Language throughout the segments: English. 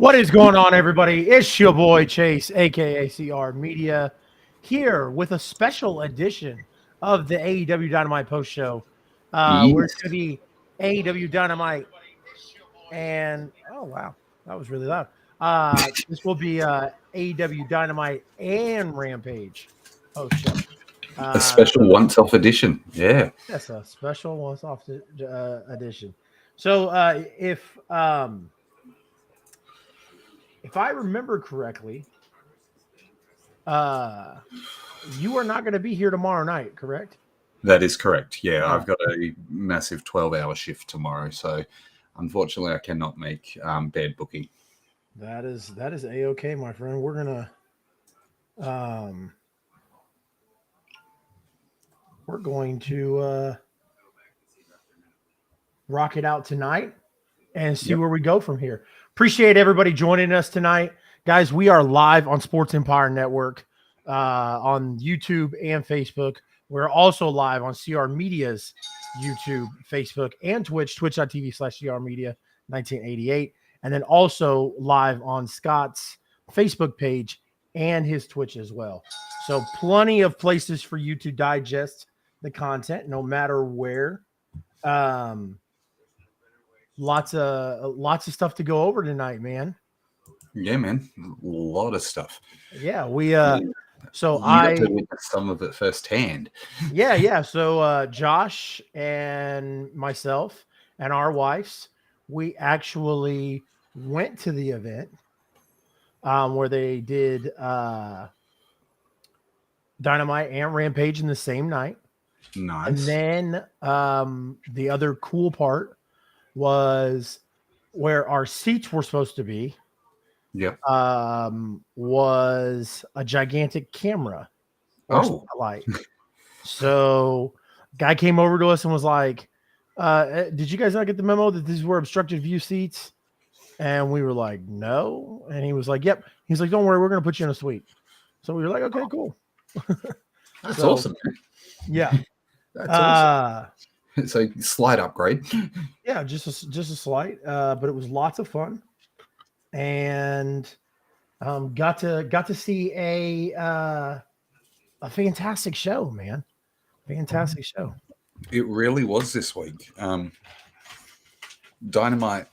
What is going on, everybody? It's your boy Chase, aka CR Media, here with a special edition of the AEW Dynamite post show. Where it's Yes. going to be AEW Dynamite, and oh wow, that was really loud. This will be AEW Dynamite and Rampage post show. A special So once-off edition. Yeah. that's a special once-off edition. So if I remember correctly, you are not going to be here tomorrow night, correct? That is correct. Yeah, All I've right. got a massive 12-hour shift tomorrow, so unfortunately I cannot make bed booking. That is a-okay, my friend. Um we're going to rock it out tonight and see Yep. where we go from here. Appreciate everybody joining us tonight. Guys, we are live on Sports Empire Network on YouTube and Facebook. We're also live on CR Media's YouTube, Facebook, and Twitch, twitch.tv/CR Media 1988. And then also live on Scott's Facebook page and his Twitch as well. So plenty of places for you to digest the content, no matter where. Lots of stuff to go over tonight, man. Yeah, man. A lot of stuff. Yeah, we so You got I to witness some of it firsthand. yeah. So Josh and myself and our wives, we actually went to the event where they did Dynamite and Rampage in the same night. And Nice. then the other cool part was where our seats were supposed to be Yep. was a gigantic camera or Oh, spotlight. So guy came over to us and was like, did you guys not get the memo that these were obstructed view seats? And we were like, no. And he was like, yep. He's like, don't worry, we're going to put you in a suite. So we were like, okay, cool. that's So, awesome. Man. Yeah. That's awesome. So slight upgrade. Yeah, just a slight, but it was lots of fun, and got to see a fantastic show, man. Fantastic show. It really was this week. Dynamite.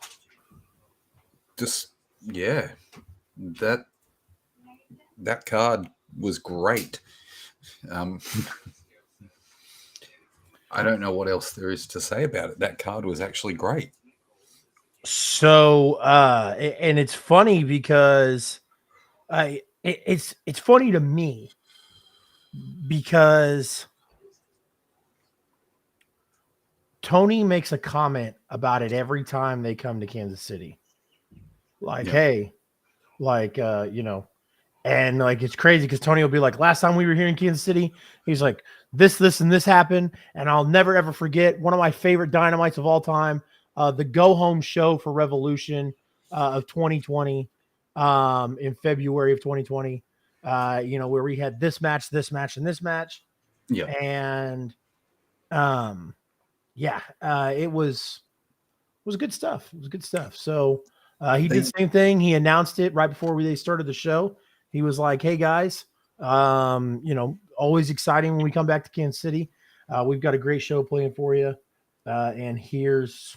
Just yeah, that card was great. I don't know what else there is to say about it. That card was actually great. So, and it's funny because it's funny to me because Tony makes a comment about it every time they come to Kansas City. Like, Yeah. hey, like, and like it's crazy because Tony will be like, last time we were here in Kansas City, he's like, this, and this happened. And I'll never, ever forget one of my favorite Dynamites of all time, the Go Home show for Revolution of 2020, in February of 2020, where we had this match, and this match. Yeah. And it was good stuff. It was good stuff. So he did the same thing. He announced it right before they started the show. He was like, hey guys, always exciting when we come back to Kansas City. We've got a great show playing for you. And here's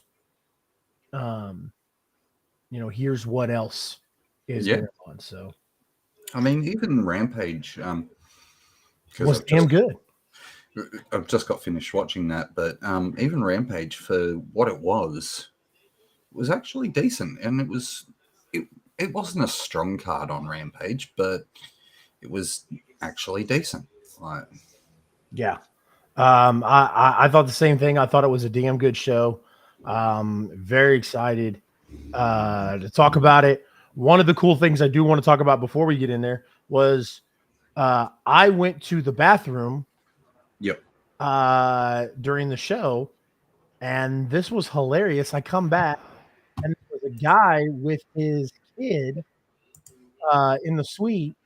what else is going on. So, I mean, even Rampage was damn good. I've just got finished watching that, but even Rampage, for what it was actually decent, and it wasn't a strong card on Rampage, but it was actually decent. Yeah. I thought the same thing. I thought it was a damn good show. Very excited to talk about it. One of the cool things I do want to talk about before we get in there was I went to the bathroom during the show, and this was hilarious. I come back, and there was a guy with his kid in the suite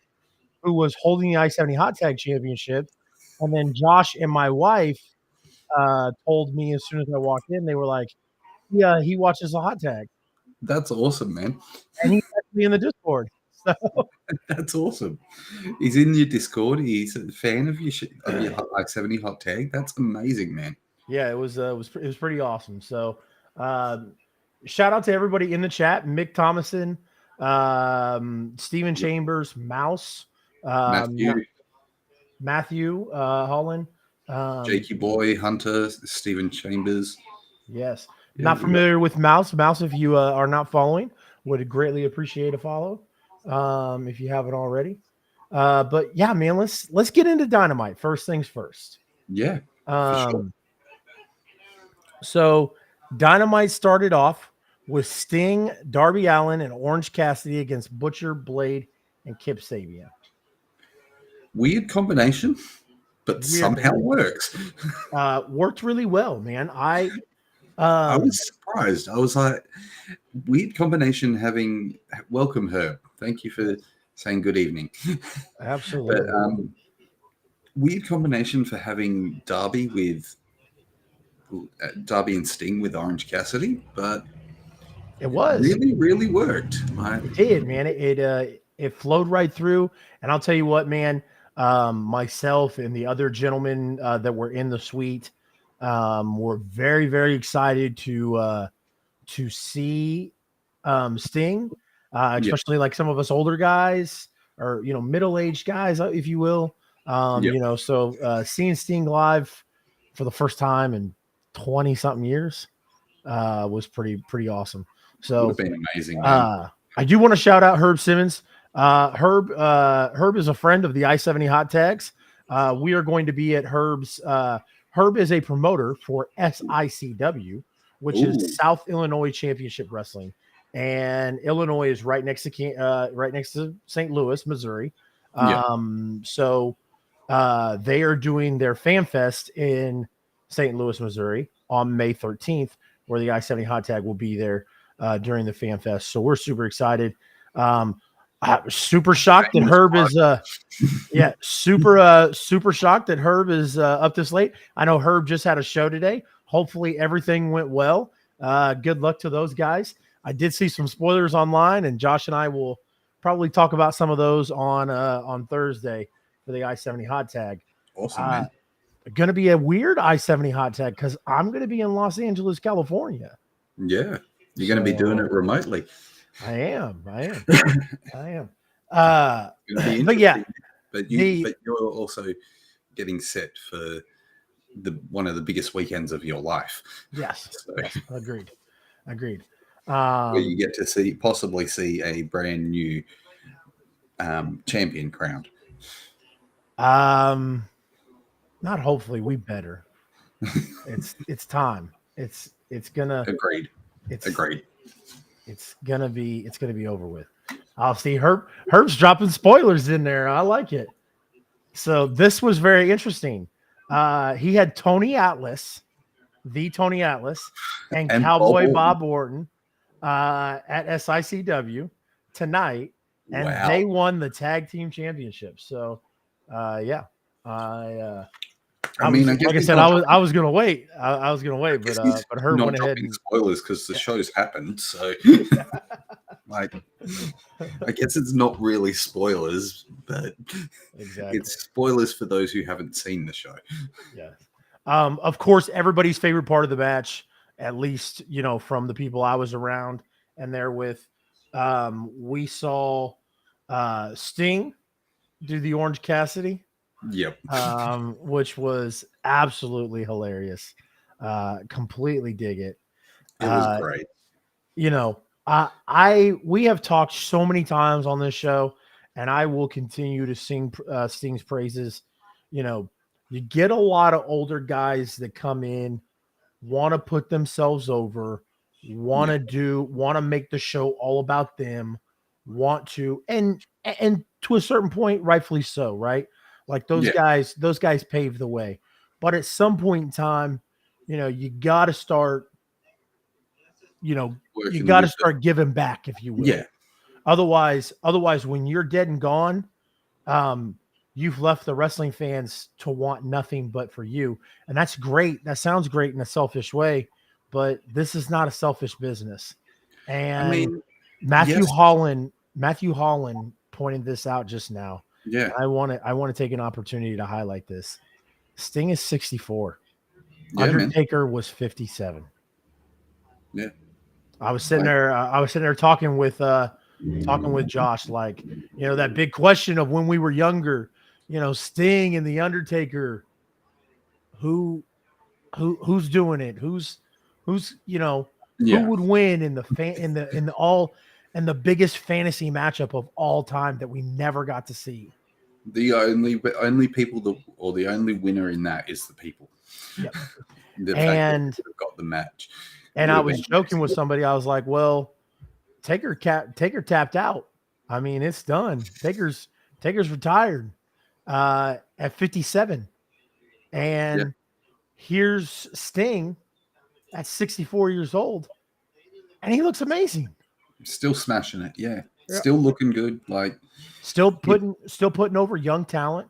who was holding the I-70 Hot Tag Championship. And then Josh and my wife told me as soon as I walked in, they were like, yeah, he watches the Hot Tag. That's awesome, man. and he's actually in the Discord. So That's awesome. He's in your Discord. He's a fan of your Hot Like 70 hot tag. That's amazing, man. yeah, it was pretty awesome. So shout out to everybody in the chat: Mick Thomason, Steven Chambers, Mouse, Matthew, Matthew Holland, Jakey Boy, Hunter, Stephen Chambers. yes. Yeah, Not familiar with Mouse. Mouse, if you are not following, would greatly appreciate a follow if you haven't already. But yeah, man, let's get into Dynamite. First things first. Yeah, for sure. So Dynamite started off with Sting, Darby Allin, and Orange Cassidy against Butcher, Blade, and Kip Sabian. Weird combination, but somehow works. Worked really well, man. I was surprised. I was like, weird combination having welcome her. Thank you for saying good evening. Absolutely. But weird combination for having Darby and Sting with Orange Cassidy, but it was really, really worked. It did, man. It flowed right through. And I'll tell you what, man, myself and the other gentlemen that were in the suite were very, very excited to see Sting, especially like some of us older guys or, middle-aged guys, if you will. So seeing Sting live for the first time in 20 something years was pretty awesome. So would have been amazing. Man. I do want to shout out Herb Simmons. Herb is a friend of the I-70 hot tags. We are going to be at Herb's. Herb is a promoter for SICW, which is South Illinois Championship Wrestling, and Illinois is right next to St. Louis, Missouri. So they are doing their Fan Fest in St. Louis, Missouri on May 13th, where the I-70 hot tag will be there during the Fan Fest. So we're super excited. Super shocked that Herb is super shocked that Herb is up this late. I know Herb just had a show today. Hopefully everything went well. Good luck to those guys. I did see some spoilers online, and Josh and I will probably talk about some of those on Thursday for the I-70 hot tag. Awesome, man. Going to be a weird I-70 hot tag because I'm going to be in Los Angeles, California. Yeah, you're going to be doing it remotely. I am. But yeah, but you're also getting set for one of the biggest weekends of your life. Yes, yes, agreed. Where you get to possibly see a brand new champion crowned. Not hopefully, we better. It's time. It's gonna. Agreed. Agreed. It's gonna be over with. I'll see Herb's dropping spoilers in there. I like it. So this was very interesting. He had Tony Atlas, and Cowboy Bob Orton at SICW tonight, and they won the tag team championship. So I was gonna wait. I was gonna wait, but Herb went ahead and spoilers because the show's happened. So, I guess it's not really spoilers, but it's spoilers for those who haven't seen the show. Yeah. Of course, everybody's favorite part of the match, at least from the people I was around and there with, we saw Sting do the Orange Cassidy. Yep. Which was absolutely hilarious. Completely dig it. It was great. We have talked so many times on this show, and I will continue to sing Sting's praises. You get a lot of older guys that come in, want to put themselves over, want to make the show all about them, and to a certain point, rightfully so, right? Like those guys paved the way. But at some point in time, you got to start, giving back, if you will. Yeah. Otherwise, when you're dead and gone, you've left the wrestling fans to want nothing but for you. And that's great. That sounds great in a selfish way, but this is not a selfish business. And I mean, Matthew yes, Holland pointed this out just now. yeah, I want to take an opportunity to highlight this. Sting is 64. yeah, man, Undertaker was 57. yeah. I was sitting Like, there. I was sitting there talking with Josh, like, that big question of when we were younger, Sting and the Undertaker, who who's doing it? Who's who yeah. would win in the biggest fantasy matchup of all time that we never got to see? The only people the only winner in that is the people. Yep. The fact that we And would have got the match would I have was been joking with somebody. I was like, well, Taker tapped out. I mean, it's done. Taker's retired at 57. yeah, And here's Sting at 64 years old. And he looks amazing. still smashing it. Yeah, Yeah. still looking good. Like, Still putting over young talent.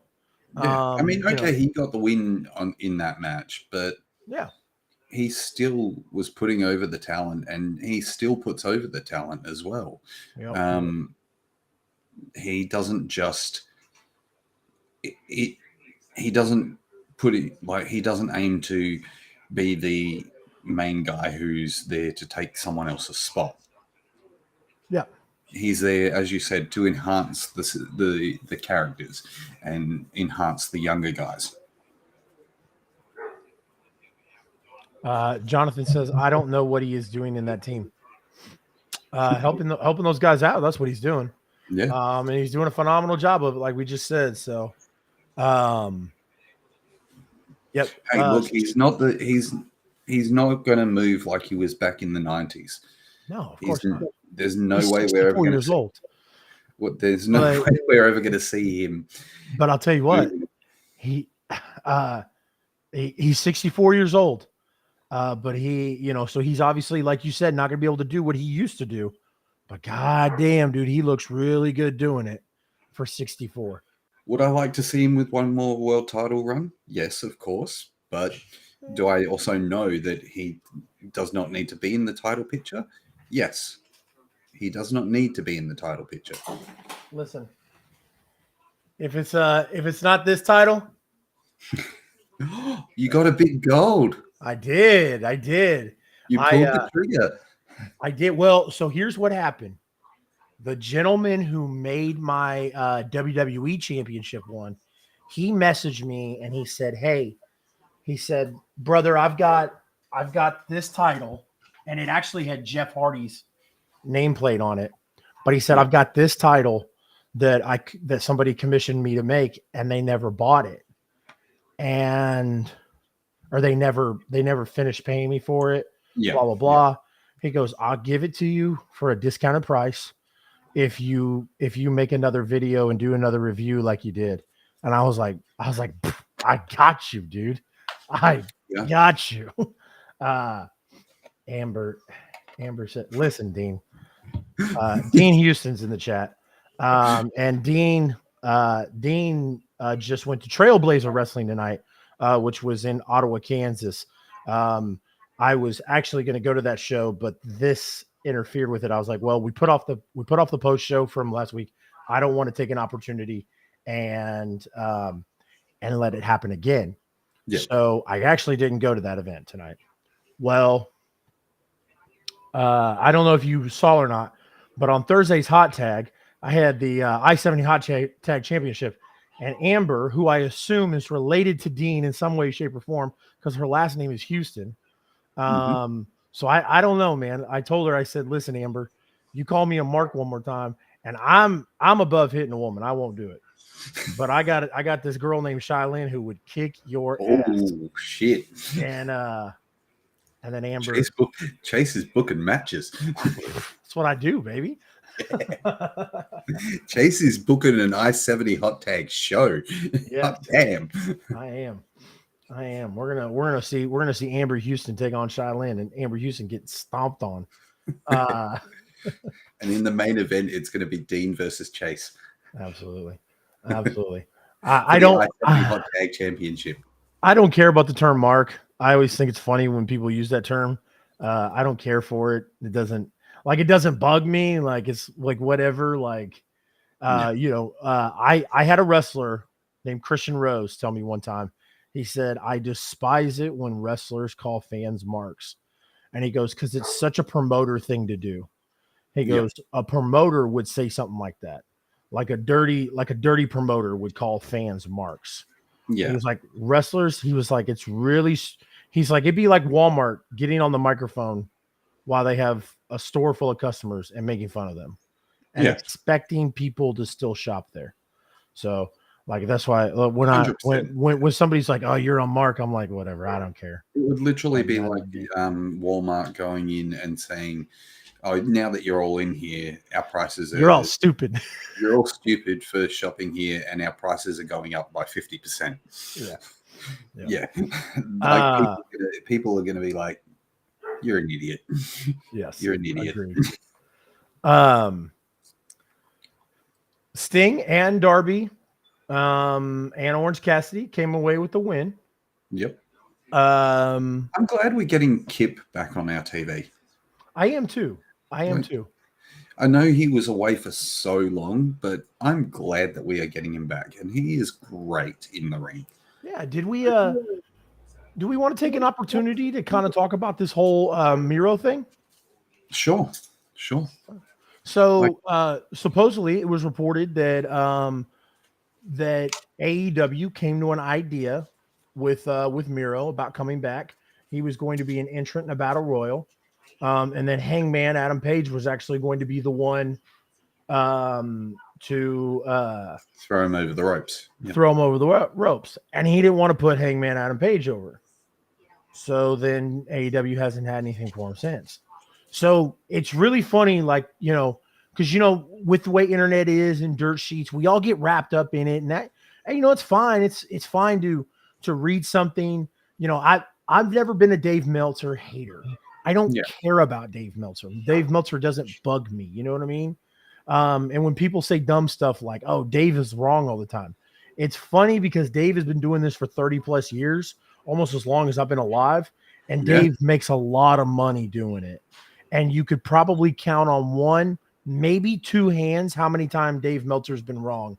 yeah. I mean, okay, he got the win in that match, but Yeah. he still was putting over the talent, and he still puts over the talent as well. Yep. He doesn't just he doesn't put it like he doesn't aim to be the main guy who's there to take someone else's spot. Yeah. He's there, as you said, to enhance the characters and enhance the younger guys. Jonathan says, I don't know what he is doing in that team. Helping those guys out. That's what he's doing. Yeah. And he's doing a phenomenal job of it, like we just said. So, yep. Hey, look, he's not going to move like he was back in the 90s. No, of course not. There's no he's way we're ever going to years old. There's no way we're ever going to see him. But I'll tell you what, he's 64 years old. But he, so he's obviously, like you said, not going to be able to do what he used to do. But goddamn, dude, he looks really good doing it for 64. Would I like to see him with one more world title run? Yes, of course. But do I also know that he does not need to be in the title picture? Yes. He does not need to be in the title picture. Listen, if it's not this title, you got a big gold. I did. You pulled the trigger. I did. Well, so here's what happened. The gentleman who made my WWE championship one, he messaged me and he said, "Hey," he said, "brother, I've got this title," and it actually had Jeff Hardy's nameplate on it. But he said, "I've got this title that somebody commissioned me to make, and they never bought it, or they never finished paying me for it." Yeah. Blah blah blah. Yeah. He goes, "I'll give it to you for a discounted price if you make another video and do another review like you did." And I was like, I got you, dude. I got you. Amber said, "Listen, Dean." Dean Houston's in the chat. And Dean just went to Trailblazer Wrestling tonight, which was in Ottawa, Kansas. I was actually going to go to that show, but this interfered with it. I was like, well, we put off the post show from last week. I don't want to take an opportunity and let it happen again. Yeah. So I actually didn't go to that event tonight. Well, I don't know if you saw or not, but on Thursday's Hot Tag, I had the I-70 Hot Tag Championship, and Amber, who I assume is related to Dean in some way, shape, or form, because her last name is Houston. So I don't know, man. I told her, I said, "Listen, Amber, you call me a mark one more time, and I'm above hitting a woman. I won't do it. But I got this girl named Shylin who would kick your ass." Oh shit! And then Amber, Chase is booking matches. That's what I do, baby. Chase is booking an I-70 Hot Tag show. Yeah, damn. I am. We're gonna see Amber Houston take on Shylin, and Amber Houston get stomped on. And in the main event, it's going to be Dean versus Chase. Absolutely. I don't. Hot Tag Championship. I don't care about the term mark. I always think it's funny when people use that term. I don't care for it. It doesn't. Like it doesn't bug me. Like it's like whatever. Like I had a wrestler named Christian Rose tell me one time. He said, "I despise it when wrestlers call fans marks." And he goes, "Because it's such a promoter thing to do." He goes, "A promoter would say something like that, like a dirty promoter would call fans marks." Yeah. He was like, wrestlers. He was like, it's really. He's like, it'd be like Walmart getting on the microphone while they have a store full of customers and making fun of them and expecting people to still shop there. So, like, that's why when somebody's like, "Oh, you're on Mark," I'm like, whatever, I don't care. It would literally be like Walmart going in and saying, "Oh, now that you're all in here, our prices you're all stupid. You're all stupid for shopping here, and our prices are going up by 50%." Yeah. Like people are going to be like, "You're an idiot." Yes, you're an idiot. Sting and Darby, and Orange Cassidy came away with the win. Yep. I'm glad we're getting Kip back on our TV. I am too. I know he was away for so long, but I'm glad that we are getting him back, and he is great in the ring. Yeah. Do we want to take an opportunity to kind of talk about this whole Miro thing? Sure. So supposedly it was reported that that AEW came to an idea with Miro about coming back. He was going to be an entrant in a battle royal. And then Hangman Adam Page was actually going to be the one to throw him over the ropes. Throw him over the ropes. And he didn't want to put Hangman Adam Page over. So then AEW hasn't had anything for him since. So it's really funny, like, because, with the way internet is and dirt sheets, we all get wrapped up in it. And that, and, it's fine. It's fine to read something. I've never been a Dave Meltzer hater. I don't care about Dave Meltzer. Dave Meltzer doesn't bug me. You know what I mean? And when people say dumb stuff like, "Oh, Dave is wrong all the time," it's funny because Dave has been doing this for 30 plus years, almost as long as I've been alive. And Dave makes a lot of money doing it. And you could probably count on one, maybe two hands how many times Dave Meltzer's been wrong.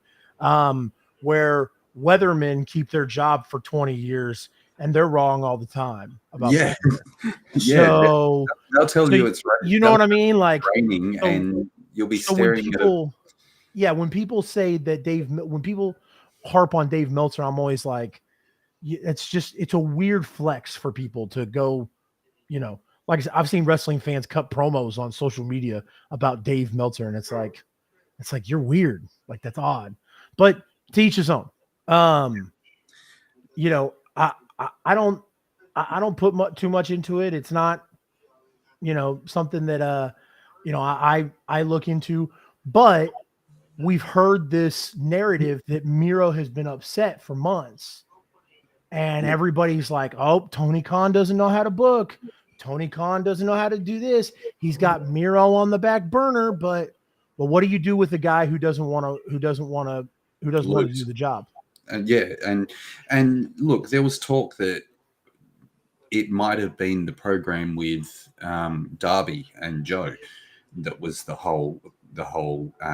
Where weathermen keep their job for 20 years and they're wrong all the time about So they'll tell you it's right. You know what I mean? Like raining, and you'll be staring at it. Yeah, when people say that when people harp on Dave Meltzer, I'm always like, it's a weird flex for people to go, like I said, I've seen wrestling fans cut promos on social media about Dave Meltzer, and it's like you're weird. Like, that's odd. But to each his own. I don't put too much into it. It's not, something that I look into. But we've heard this narrative that Miro has been upset for months, and everybody's like, "Oh, Tony Khan doesn't know how to book. Tony Khan doesn't know how to do this. He's got Miro on the back burner." But what do you do with a guy who doesn't want to do the job? And look, there was talk that it might have been the program with Darby and Joe that was the whole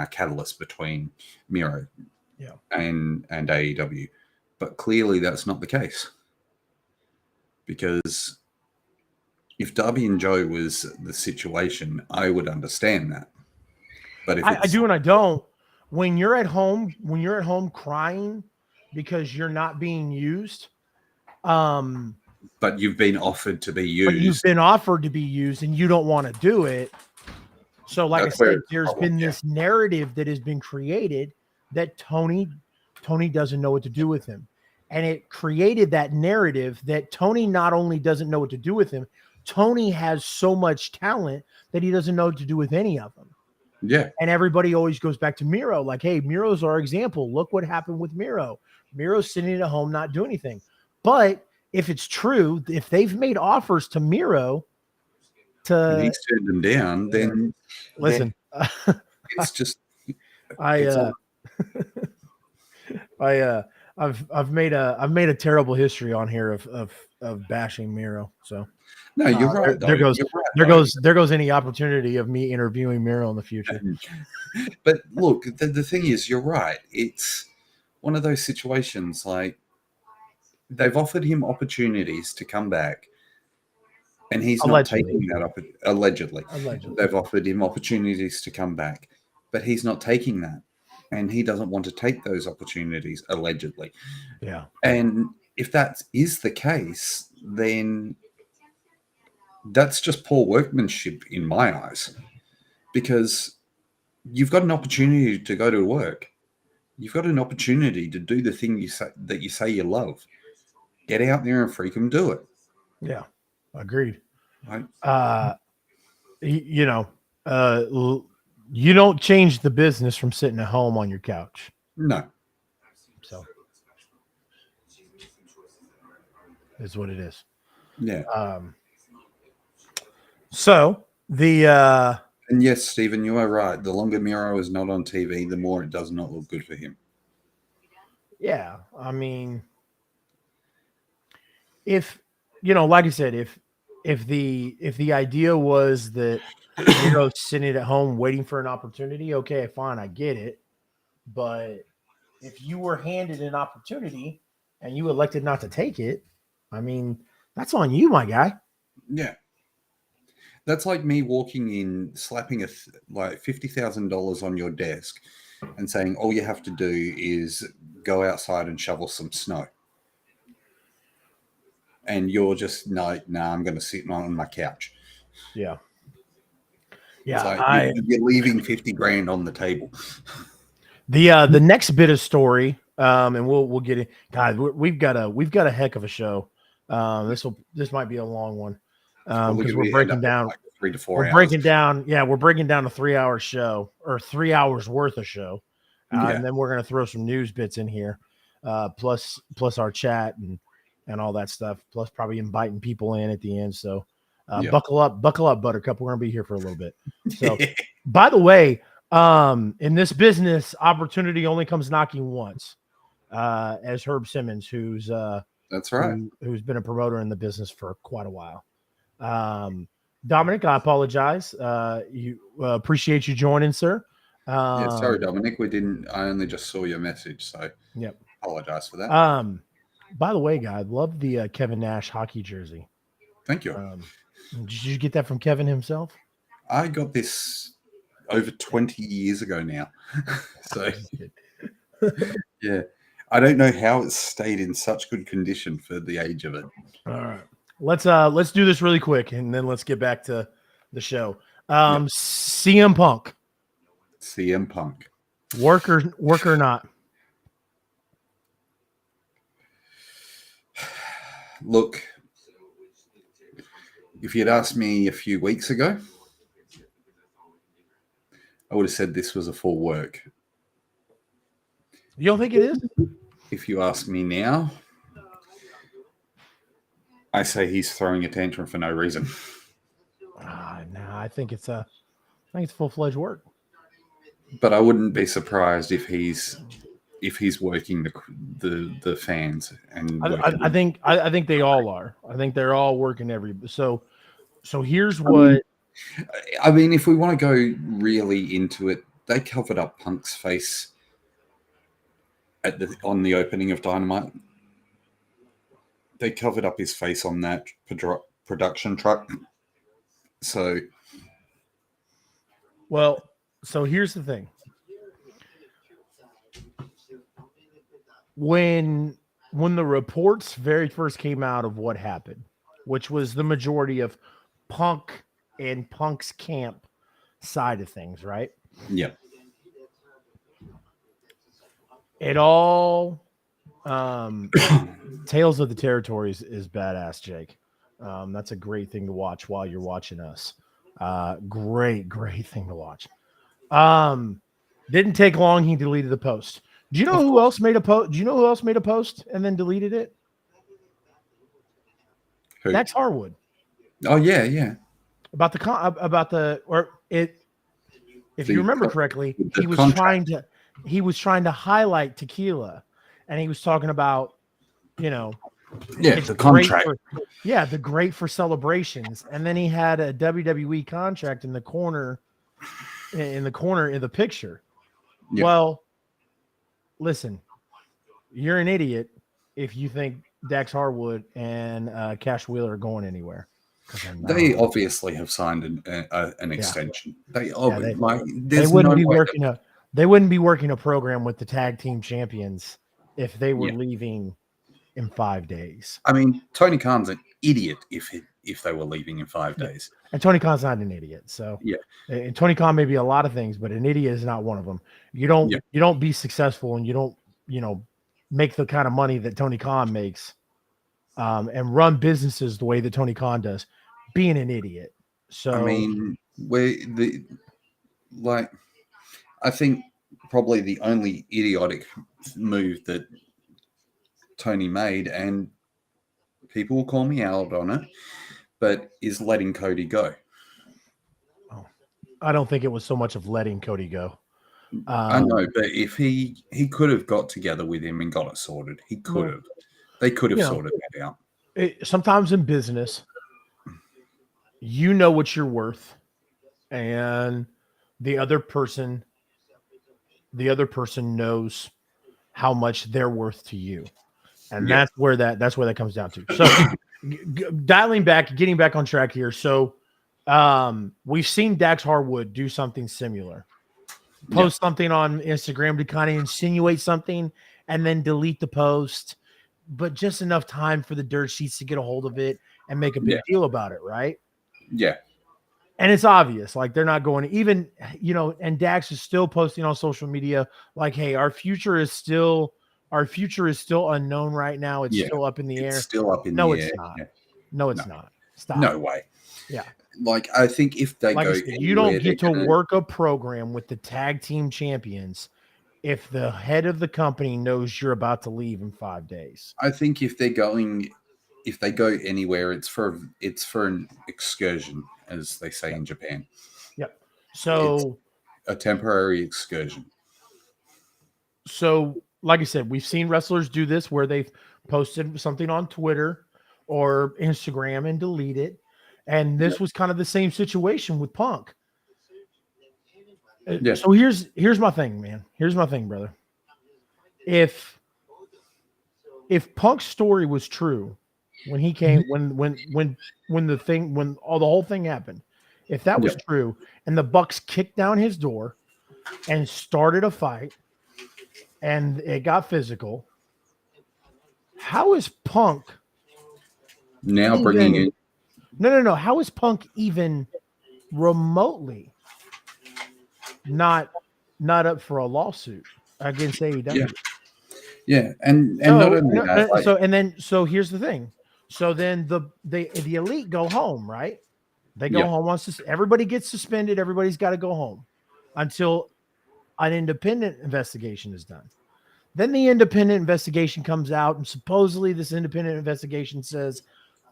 catalyst between Miro and AEW. But clearly that's not the case, because if Darby and Joe was the situation, I would understand that. But if I do and I don't. When you're at home crying because you're not being used, but you've been offered to be used. But you've been offered to be used and you don't want to do it. So, like I said, there's been this narrative that has been created that Tony doesn't know what to do with him. And it created that narrative that Tony not only doesn't know what to do with him, Tony has so much talent that he doesn't know what to do with any of them. Yeah. And everybody always goes back to Miro. Like, hey, Miro's our example. Look what happened with Miro. Miro's sitting at home, not doing anything. But if it's true, if they've made offers to Miro and he's turned them down, then listen, it's just I I've made a terrible history on here of bashing Miro. So No, you're right. there goes You're right, there goes any opportunity of me interviewing Miro in the future. But look, the thing is, you're right. It's one of those situations like they've offered him opportunities to come back, and he's not taking that up. Allegedly, they've offered him opportunities to come back, but he's not taking that, and he doesn't want to take those opportunities. Allegedly, Yeah. And if that is the case, then that's just poor workmanship in my eyes, because you've got an opportunity to go to work. You've got an opportunity to do the thing you say you love. Get out there and freaking do it. Yeah. Agreed. Right? You know, you don't change the business from sitting at home on your couch. No. So is what it is. Yeah. So the and yes, Stephen, you are right. The longer Miro is not on TV, the more it does not look good for him. Yeah, I mean, if like I said, if the idea was that Miro's sitting at home waiting for an opportunity, okay, fine, I get it. But if you were handed an opportunity and you elected not to take it, I mean, that's on you, my guy. Yeah. That's like me walking in, slapping like $50,000 on your desk and saying, all you have to do is go outside and shovel some snow. And you're just, no, I'm going to sit on my couch. Yeah. Yeah. Like you're leaving 50 grand on the table. The next bit of story, and we'll get it. God, we've got a heck of a show. This might be a long one. Because we're breaking down like 3 to 4 hours. We're breaking down a 3-hour show, or 3 hours worth of show. And then we're going to throw some news bits in here, plus our chat and all that stuff, plus probably inviting people in at the end. So buckle up, Buttercup. We're going to be here for a little bit. So, by the way, in this business, opportunity only comes knocking once, as Herb Simmons, who's that's right, who's been a promoter in the business for quite a while. Dominic, I apologize. You appreciate you joining, sir. Sorry, Dominic. I only just saw your message, so apologize for that. By the way, guy, I love the Kevin Nash hockey jersey. Thank you. Did you get that from Kevin himself? I got this over 20 years ago now. So yeah, I don't know how it's stayed in such good condition for the age of it. All right. Let's do this really quick, and then let's get back to the show. CM Punk. Work or not? Look, if you'd asked me a few weeks ago, I would have said this was a full work. You don't think it is? If you ask me now, I say he's throwing a tantrum for no reason. No, I think it's full-fledged work. But I wouldn't be surprised if he's working the fans. And I think they all are. I think they're all working so here's what I mean, if we want to go really into it, they covered up Punk's face on the opening of Dynamite. They covered up his face on that production truck. So here's the thing. When the reports very first came out of what happened, which was the majority of Punk and Punk's camp side of things, right? Yeah. It all Tales of the Territories is badass, Jake. That's a great thing to watch while you're watching us. Great thing to watch. Didn't take long. He deleted the post. Do you know who else made a post? Do you know who else made a post and then deleted it? Who? Dax Harwood. Oh yeah. If you remember correctly, he was trying to highlight tequila and he was talking about, the it's contract. the great for celebrations. And then he had a WWE contract in the corner in the picture. Yeah. Well, listen, you're an idiot if you think Dax Harwood and Cash Wheeler are going anywhere. They obviously have signed an extension. They wouldn't be working they wouldn't be working a program with the tag team champions if they were leaving in 5 days. I mean, Tony Khan's an idiot if they were leaving in 5 days. And Tony Khan's not an idiot. So and Tony Khan may be a lot of things, but an idiot is not one of them. You don't be successful and you don't, make the kind of money that Tony Khan makes and run businesses the way that Tony Khan does, being an idiot. So I mean, I think probably the only idiotic move that Tony made, and people will call me out on it, but is letting Cody go. I don't think it was so much of letting Cody go. I know, but if he could have got together with him and got it sorted, he could have. They could have sorted that out. Sometimes in business, you know what you're worth, and the other person knows how much they're worth to you, and that's where that comes down to. So, getting back on track here. So, we've seen Dax Harwood do something similar. Post something on Instagram to kind of insinuate something and then delete the post, but just enough time for the dirt sheets to get a hold of it and make a big deal about it, right? Yeah. And it's obvious, like they're not going to even, and Dax is still posting on social media like, hey, our future is still unknown right now. It's still up in the air. It's still up in the air. No, it's not. Yeah. No, it's not. Stop. No way. Yeah. Like, I think if they go, you don't get to work a program with the tag team champions if the head of the company knows you're about to leave in 5 days. I think if they go anywhere, it's for an excursion, as they say in Japan. Yep. So it's a temporary excursion. So, like I said, we've seen wrestlers do this where they've posted something on Twitter or Instagram and delete it. And this was kind of the same situation with Punk. So here's my thing, man. Here's my thing, brother. If Punk's story was true when he came, when the whole thing happened, if that was true, and the Bucks kicked down his door and started a fight, and it got physical, how is Punk now bringing in? No. How is Punk even remotely not up for a lawsuit against AEW? Yeah, and not only that. So here's the thing. So then the elite go home, right? They go home once everybody gets suspended. Everybody's got to go home until an independent investigation is done. Then the independent investigation comes out, and supposedly this independent investigation says,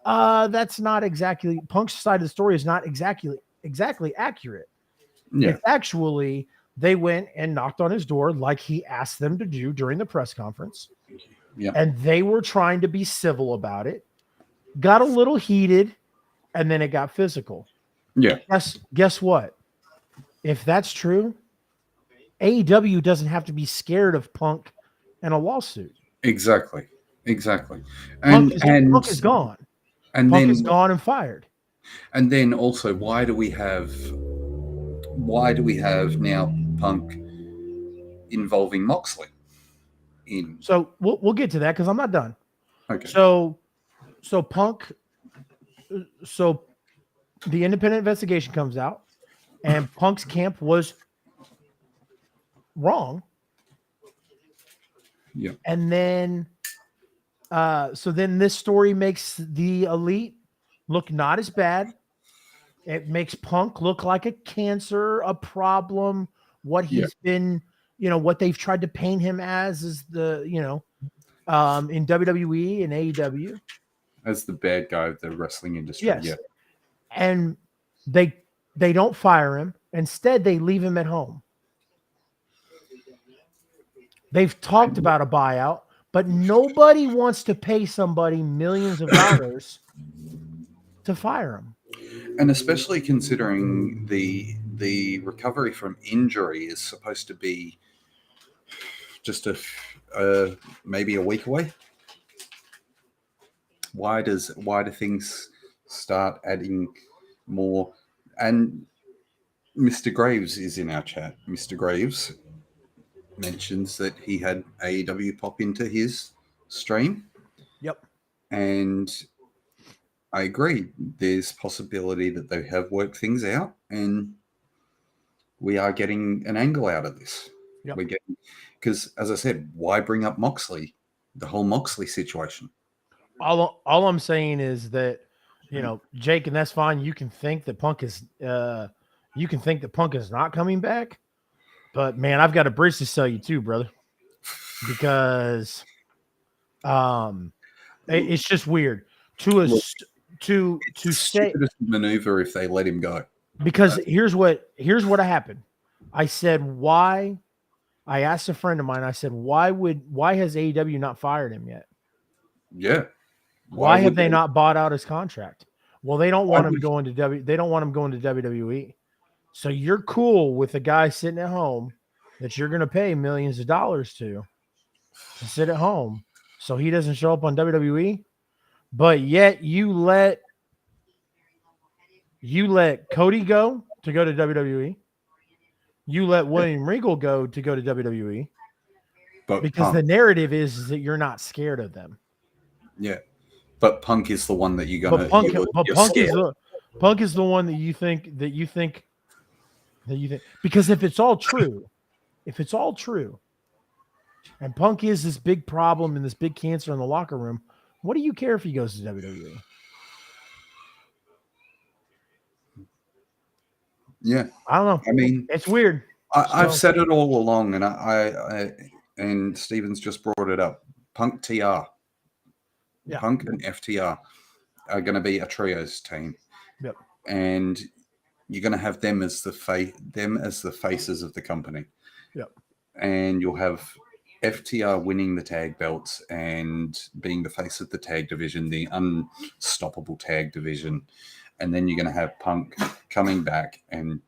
that's not exactly Punk's side of the story is not exactly accurate. Yeah. It's actually they went and knocked on his door like he asked them to do during the press conference. Yeah. And they were trying to be civil about it, got a little heated, and then it got physical. Yeah. Guess what? If that's true, AEW doesn't have to be scared of Punk and a lawsuit. Exactly. Punk is gone. And Punk is gone and fired. And then also, why do we have now Punk involving Moxley in? So we'll get to that because I'm not done. Okay. So Punk. So the independent investigation comes out, and Punk's camp was wrong. Yeah. And then, so then this story makes the elite look not as bad. It makes Punk look like a cancer, a problem. What he's been, what they've tried to paint him as is the, in WWE and AEW. As the bad guy of the wrestling industry. Yes. Yeah. And they don't fire him. Instead, they leave him at home. They've talked about a buyout, But nobody wants to pay somebody millions of dollars to fire him. And especially considering the recovery from injury is supposed to be just maybe a week away. Why do things start adding more? And Mr. Graves is in our chat. Mr. Graves mentions that he had AEW pop into his stream. Yep. And I agree. There's possibility that they have worked things out, and we are getting an angle out of this. Yep. We're getting, because as I said, why bring up Moxley? The whole Moxley situation. All I'm saying is that, Jake, and that's fine. You can think that Punk is not coming back, but man, I've got a bridge to sell you too, brother, because it's just weird to say maneuver if they let him go. Because here's what happened. I said, why? I asked a friend of mine. I said, why has AEW not fired him yet? Yeah. Why have they not bought out his contract? Well, they don't want him going to WWE. So you're cool with a guy sitting at home that you're going to pay millions of dollars to sit at home so he doesn't show up on WWE, but yet you let Cody go to WWE. You let William Regal go to WWE. But because the narrative is that you're not scared of them. Yeah. But Punk is the one that you're gonna. Punk is the one that you think because if it's all true, and Punk is this big problem and this big cancer in the locker room, what do you care if he goes to WWE? Yeah, I don't know. I mean, it's weird. I've said it all along, and I and Stevens just brought it up. Punk TR. Yeah. Punk and FTR are going to be a trios team. Yep. And you're going to have them as the faces of the company. Yep. And you'll have FTR winning the tag belts and being the face of the tag division, the unstoppable tag division. And then you're going to have Punk coming back and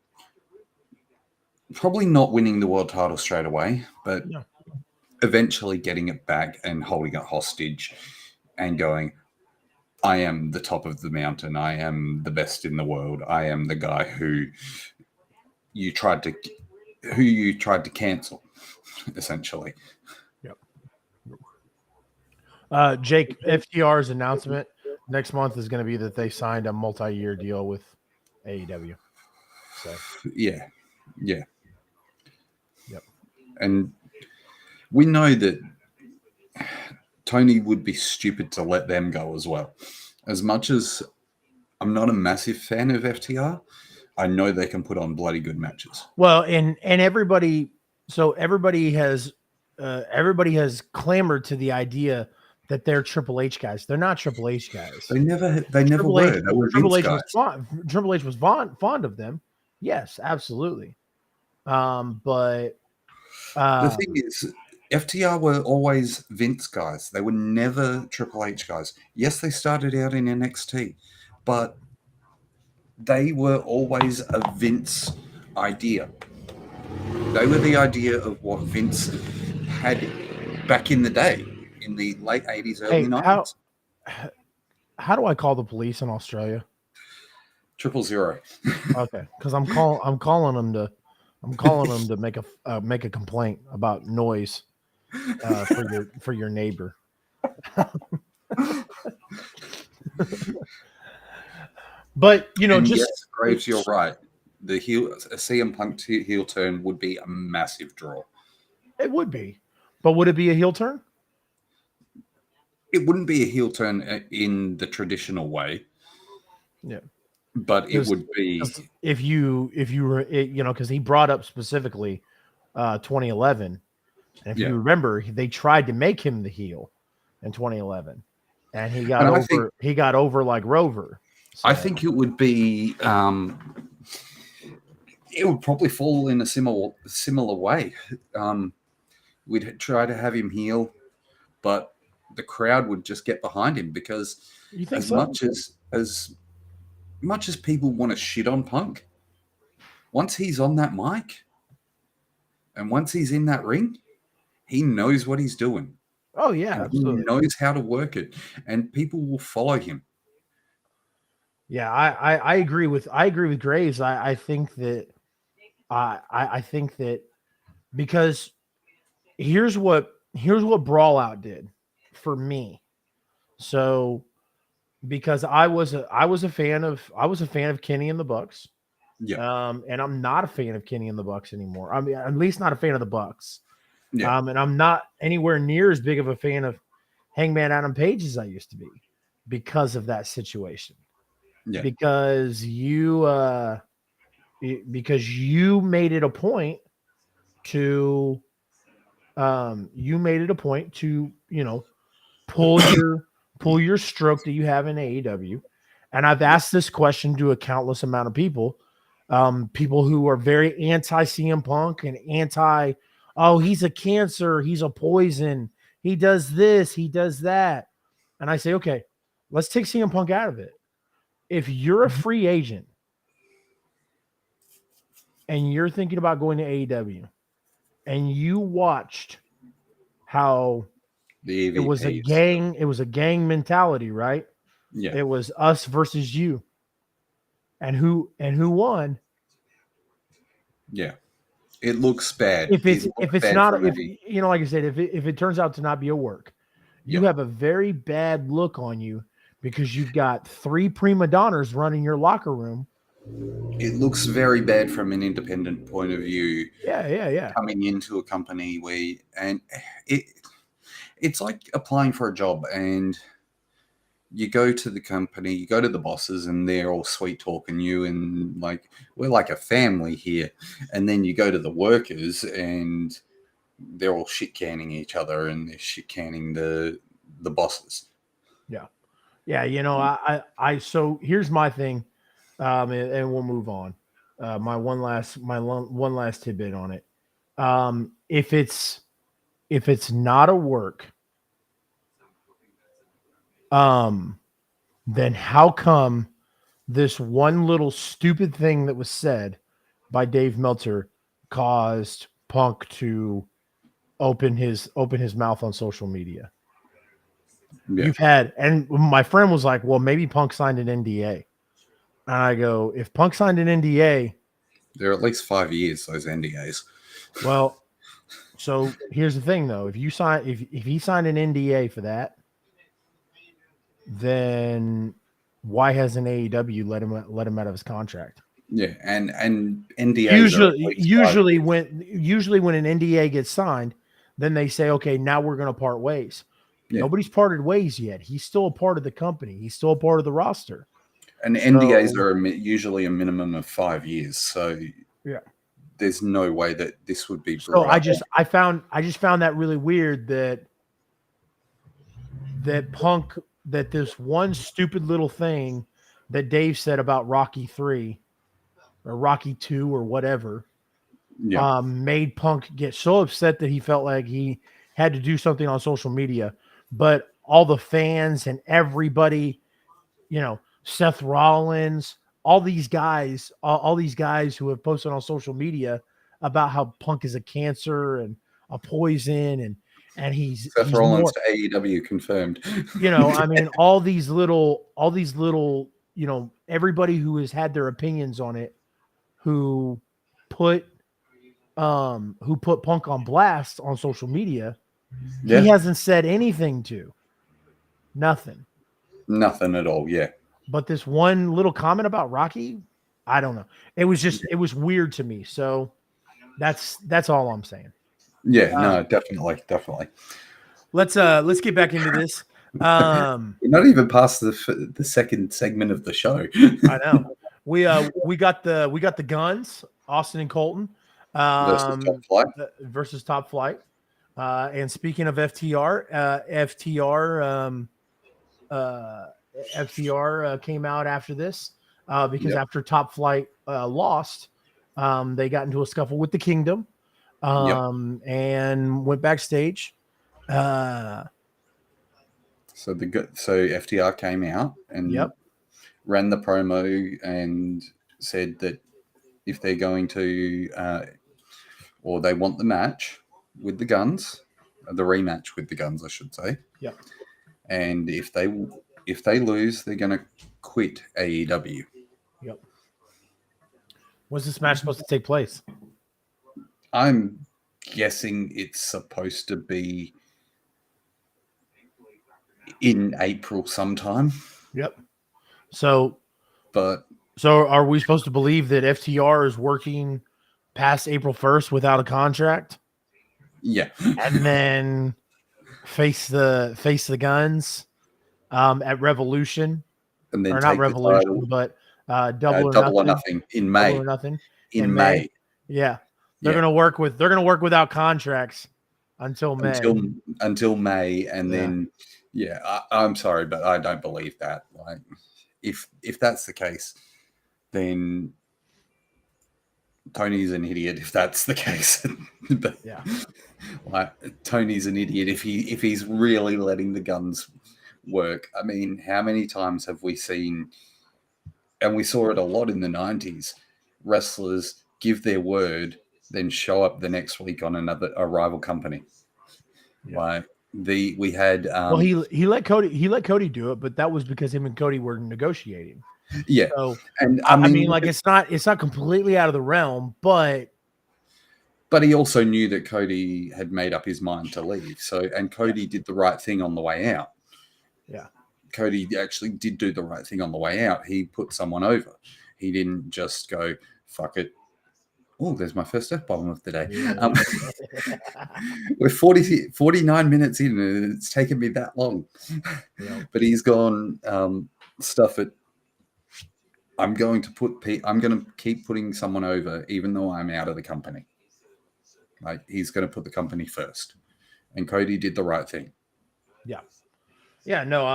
probably not winning the world title straight away, but eventually getting it back and holding it hostage and going, I am the top of the mountain. I am the best in the world. I am the guy who you tried to cancel, essentially. Yep. Jake, FTR's announcement next month is going to be that they signed a multi-year deal with AEW. So yeah. Yep. And we know that Tony would be stupid to let them go as well. As much as I'm not a massive fan of FTR, I know they can put on bloody good matches. Well, and everybody has clamored to the idea that they're Triple H guys. They're not Triple H guys. They never were. They were Triple H guys. Triple H was fond of them. Yes, absolutely. But the thing is, FTR were always Vince guys. They were never Triple H guys. Yes, they started out in NXT, but they were always a Vince idea. They were the idea of what Vince had back in the day, in the late 80s, early 90s. How do I call the police in Australia? 000. Okay, because I'm calling them to make a complaint about noise for your neighbor. But yes, Graves, you're right. A CM Punk heel turn would be a massive draw. It would be, but would it be a heel turn? It wouldn't be a heel turn in the traditional way. Yeah. But it would be if you were, because he brought up specifically 2011, and if you remember, they tried to make him the heel in 2011, and he got over like Rover. So. I think it would be it would probably fall in a similar way. We'd try to have him heel, but the crowd would just get behind him because You think as so? much as people want to shit on Punk, once he's on that mic and once he's in that ring, he knows what he's doing. Oh yeah, And absolutely. he knows how to work it, and people will follow him. Yeah, I agree with Graves. I think that I think that because here's what Brawlout did for me. So because I was a fan of Kenny and the Bucks. Yeah, And I'm not a fan of Kenny and the Bucks anymore. I mean, at least not a fan of the Bucks. yeah, And I'm not anywhere near as big of a fan of Hangman Adam Page as I used to be because of that situation. yeah. Because you made it a point to pull your stroke that you have in AEW. And I've asked this question to a countless amount of people. People who are very anti CM Punk and anti, oh, he's a cancer, he's a poison, he does this, he does that. And I say, okay, let's take CM Punk out of it. If you're a free agent and you're thinking about going to AEW and you watched how The it was a gang mentality, right? Yeah, It was us versus you. And who won? yeah. It looks bad. If It it's looked bad not from if a like I said, if it turns out to not be a work, you yeah. have a very bad look on you because you've got 3 prima donnas running your locker room. It looks very bad from an independent point of view. Yeah. Coming into a company it it's like applying for a job and you go to the company, you go to the bosses, and they're all sweet talking you and like we're like a family here. And then you go to the workers and they're all shit canning each other and they're shit canning the bosses. Yeah. So here's my thing. And we'll move on. One last tidbit on it. If it's not a work, then how come this one little stupid thing that was said by Dave Meltzer caused Punk to open his mouth on social media? Yeah. And my friend was like, well, maybe Punk signed an NDA. And I go, if Punk signed an NDA, They're at least 5 years, those NDAs. well, so here's the thing though. If he signed an NDA for that, then why hasn't AEW let him out of his contract? Yeah, and NDAs are at least 5 years. Usually when an NDA gets signed, then they say, okay, now we're going to part ways. Yeah. Nobody's parted ways yet. He's still a part of the company. He's still a part of the roster. And NDAs are usually a minimum of 5 years. So yeah, there's no way that this would be so brought I up. just found that really weird that Punk, that this one stupid little thing that Dave said about Rocky 3 or Rocky 2 or whatever, made Punk get so upset that he felt like he had to do something on social media. But all the fans and everybody, Seth Rollins, all these guys who have posted on social media about how Punk is a cancer and a poison and he's Rollins more, to AEW confirmed. I mean, all these little, everybody who has had their opinions on it, who put Punk on blast on social media, he hasn't said anything to. Nothing at all. Yeah. But this one little comment about Rocky, I don't know. It was weird to me. So that's all I'm saying. Yeah, no, definitely. Let's get back into this. We're not even past the second segment of the show. I know. We got the guns, Austin and Colton, versus Top Flight. And speaking of FTR, FTR came out after this because after Top Flight lost, they got into a scuffle with the Kingdom and went backstage. So FTR came out and ran the promo and said that if they're going to, or they want the match with the Guns, the rematch with the Guns, I should say. Yep. And if they lose, they're going to quit AEW. Yep. When's this match supposed to take place? I'm guessing it's supposed to be in April sometime. Yep. So But are we supposed to believe that FTR is working past April 1st without a contract? Yeah. And then face the Guns at Revolution. And then or take not Revolution, but Double or Nothing in May. Double or Nothing in May. Yeah. They're gonna work without contracts until May. Until May, and then I'm sorry, but I don't believe that. Like, if that's the case, then Tony's an idiot. If that's the case, but like, Tony's an idiot if he's really letting the Guns work. I mean, how many times have we seen, and we saw it a lot in the 90s, wrestlers give their word, then show up the next week on a rival company. Like we had he let Cody do it, but that was because him and Cody were negotiating. Yeah. So, and I mean like it's not completely out of the realm, but he also knew that Cody had made up his mind to leave. So, and Cody did the right thing on the way out. Yeah. Cody actually did do the right thing on the way out. He put someone over. He didn't just go, fuck it. Oh, there's my first F-bomb of the day. Yeah. We're 49 minutes in, and it's taken me that long. Yeah. But he's gone, stuff it. I'm going to keep putting someone over, even though I'm out of the company. Like, he's going to put the company first. And Cody did the right thing. Yeah. Yeah, no,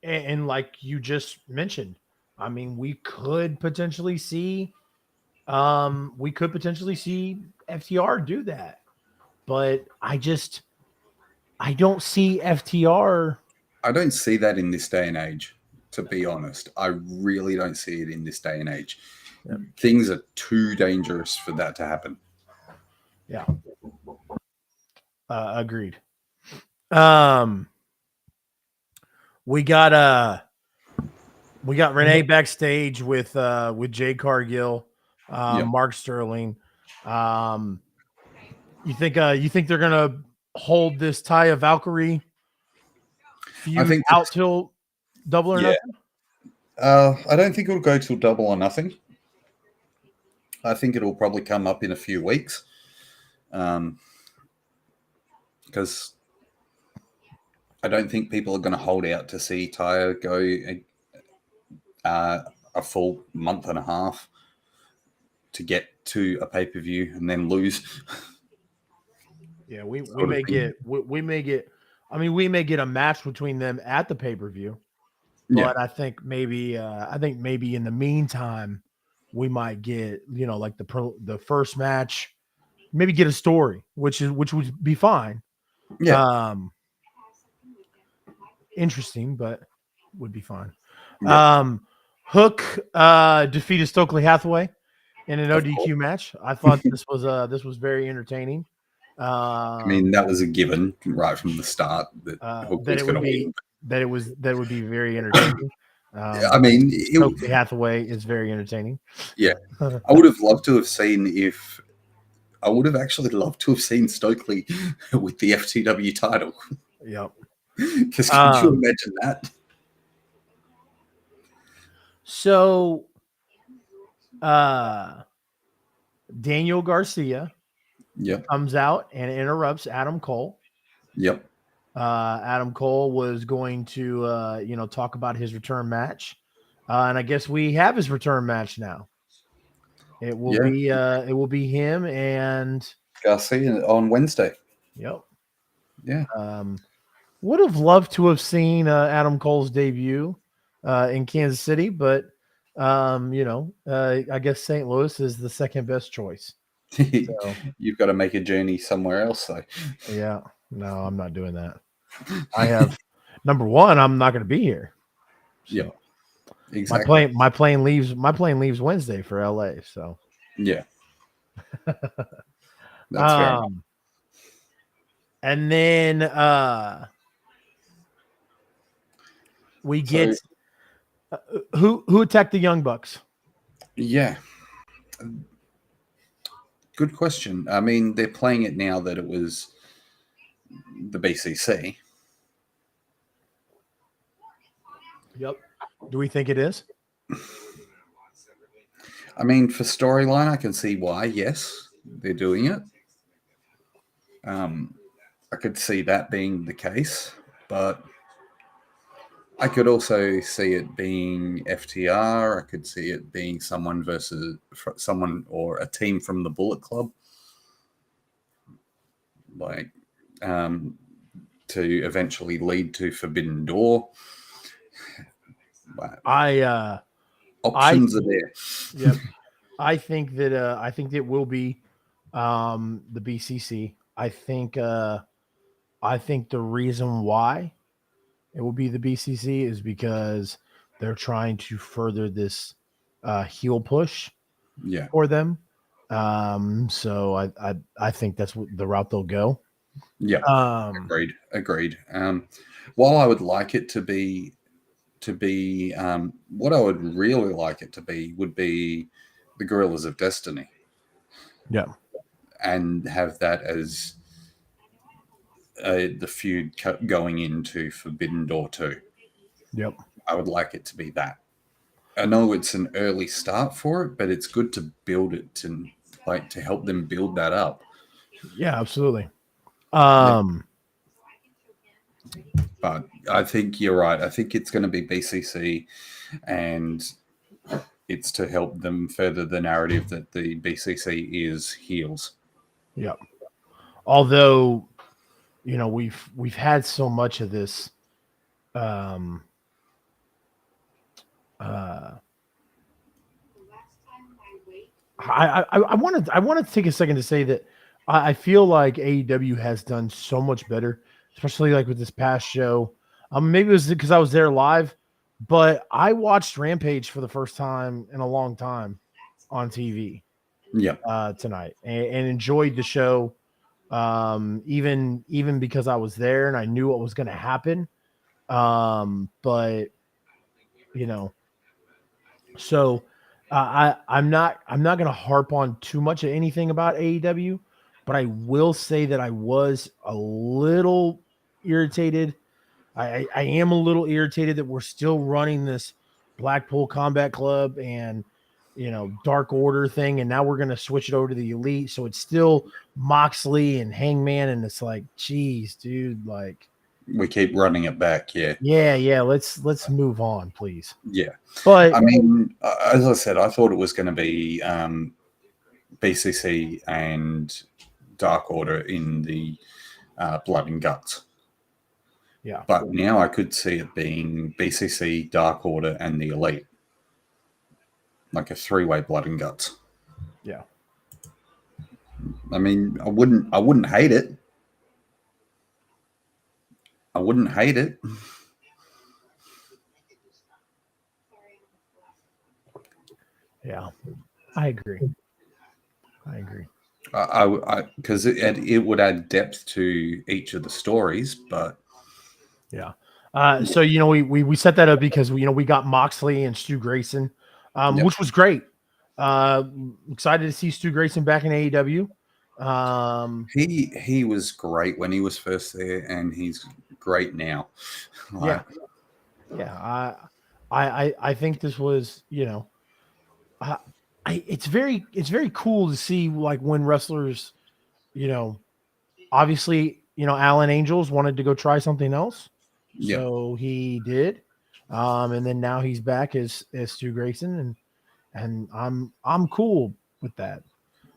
and like you just mentioned, I mean, we could potentially see FTR do that, but I don't see FTR. I don't see that in this day and age, to be honest. I really don't see it in this day and age. Yeah. Things are too dangerous for that to happen. Yeah. Agreed. We got Renee backstage with Jade Cargill, Mark Sterling. You think they're gonna hold this Taya Valkyrie feud out till Double or Nothing? I don't think it'll go till Double or Nothing. I think it'll probably come up in a few weeks. Because I don't think people are going to hold out to see Taya go a full month and a half to get to a pay-per-view and then lose. Yeah, we may get a match between them at the pay-per-view. But I think maybe in the meantime we might get, like the first match, maybe get a story, which would be fine. Yeah. Interesting, but would be fine. Yeah. Hook defeated Stokely Hathaway in an ODQ match. I thought this was very entertaining. I mean, that was a given right from the start that Hook was going to win. That would be very entertaining. I mean, Stokely Hathaway is very entertaining. Yeah, I would have loved to have seen Stokely with the FTW title. Yep. Because could you imagine that? So, Daniel Garcia comes out and interrupts Adam Cole. Yep. Adam Cole was going to, talk about his return match. And I guess we have his return match now. It will be him and Garcia on Wednesday. Yep. Yeah. Would have loved to have seen Adam Cole's debut in Kansas City, but I guess St. Louis is the second best choice. So. You've got to make a journey somewhere else, though. Yeah. No, I'm not doing that. I have number one. I'm not going to be here. So Yeah, exactly. my plane leaves Wednesday for LA. So Yeah, that's fair enough. And then we So get who attacked the Young Bucks? yeah, good question. I mean, they're playing it now that it was the BCC. Yep. Do we think it is? I mean, for storyline, I can see why. Yes, they're doing it. I could see that being the case, but I could also see it being FTR. I could see it being someone versus someone or a team from the Bullet Club, like to eventually lead to Forbidden Door. But I options are there. Yep. I think that it will be the BCC. I think the reason why it will be the BCC is because they're trying to further this heel push Yeah, for them. So I think that's the route they'll go. yeah, agreed. While I would like it to be what I would really like it to be would be the Gorillas of Destiny, Yeah. and have that as the feud going into Forbidden Door 2. Yep. I would like it to be that. I know it's an early start for it, but it's good to build it to help them build that up. Yeah, absolutely. But I think you're right. I think it's going to be BCC, and it's to help them further the narrative that the BCC is heels. Yep. Although, we've had so much of this um I wanted to take a second to say that I feel like AEW has done so much better, especially like with this past show. Maybe it was because I was there live, but I watched Rampage for the first time in a long time on TV Yeah, tonight and enjoyed the show. Even because I was there and I knew what was going to happen. But you know, so I'm not going to harp on too much of anything about AEW, but I will say that I was a little irritated. I am a little irritated that we're still running this Blackpool Combat Club and Dark Order thing, and now we're going to switch it over to the Elite. So it's still Moxley and Hangman, and it's like, geez, dude, like we keep running it back. Yeah, yeah. Let's move on, please. yeah. But I mean, as I said, I thought it was going to be BCC and Dark Order in the Blood and Guts. yeah, But now I could see it being BCC, Dark Order, and the Elite, like a three-way Blood and Guts. yeah. I mean, I wouldn't hate it. I wouldn't hate it. Yeah, I agree. Because it would add depth to each of the stories, but Yeah. So we set that up because we got Moxley and Stu Grayson, yep. which was great. Excited to see Stu Grayson back in AEW. He was great when he was first there, and he's great now. Yeah. I think this was it's very cool to see like when wrestlers obviously Alan Angels wanted to go try something else, Yep. so he did, and then now he's back as Stu Grayson, and I'm cool with that.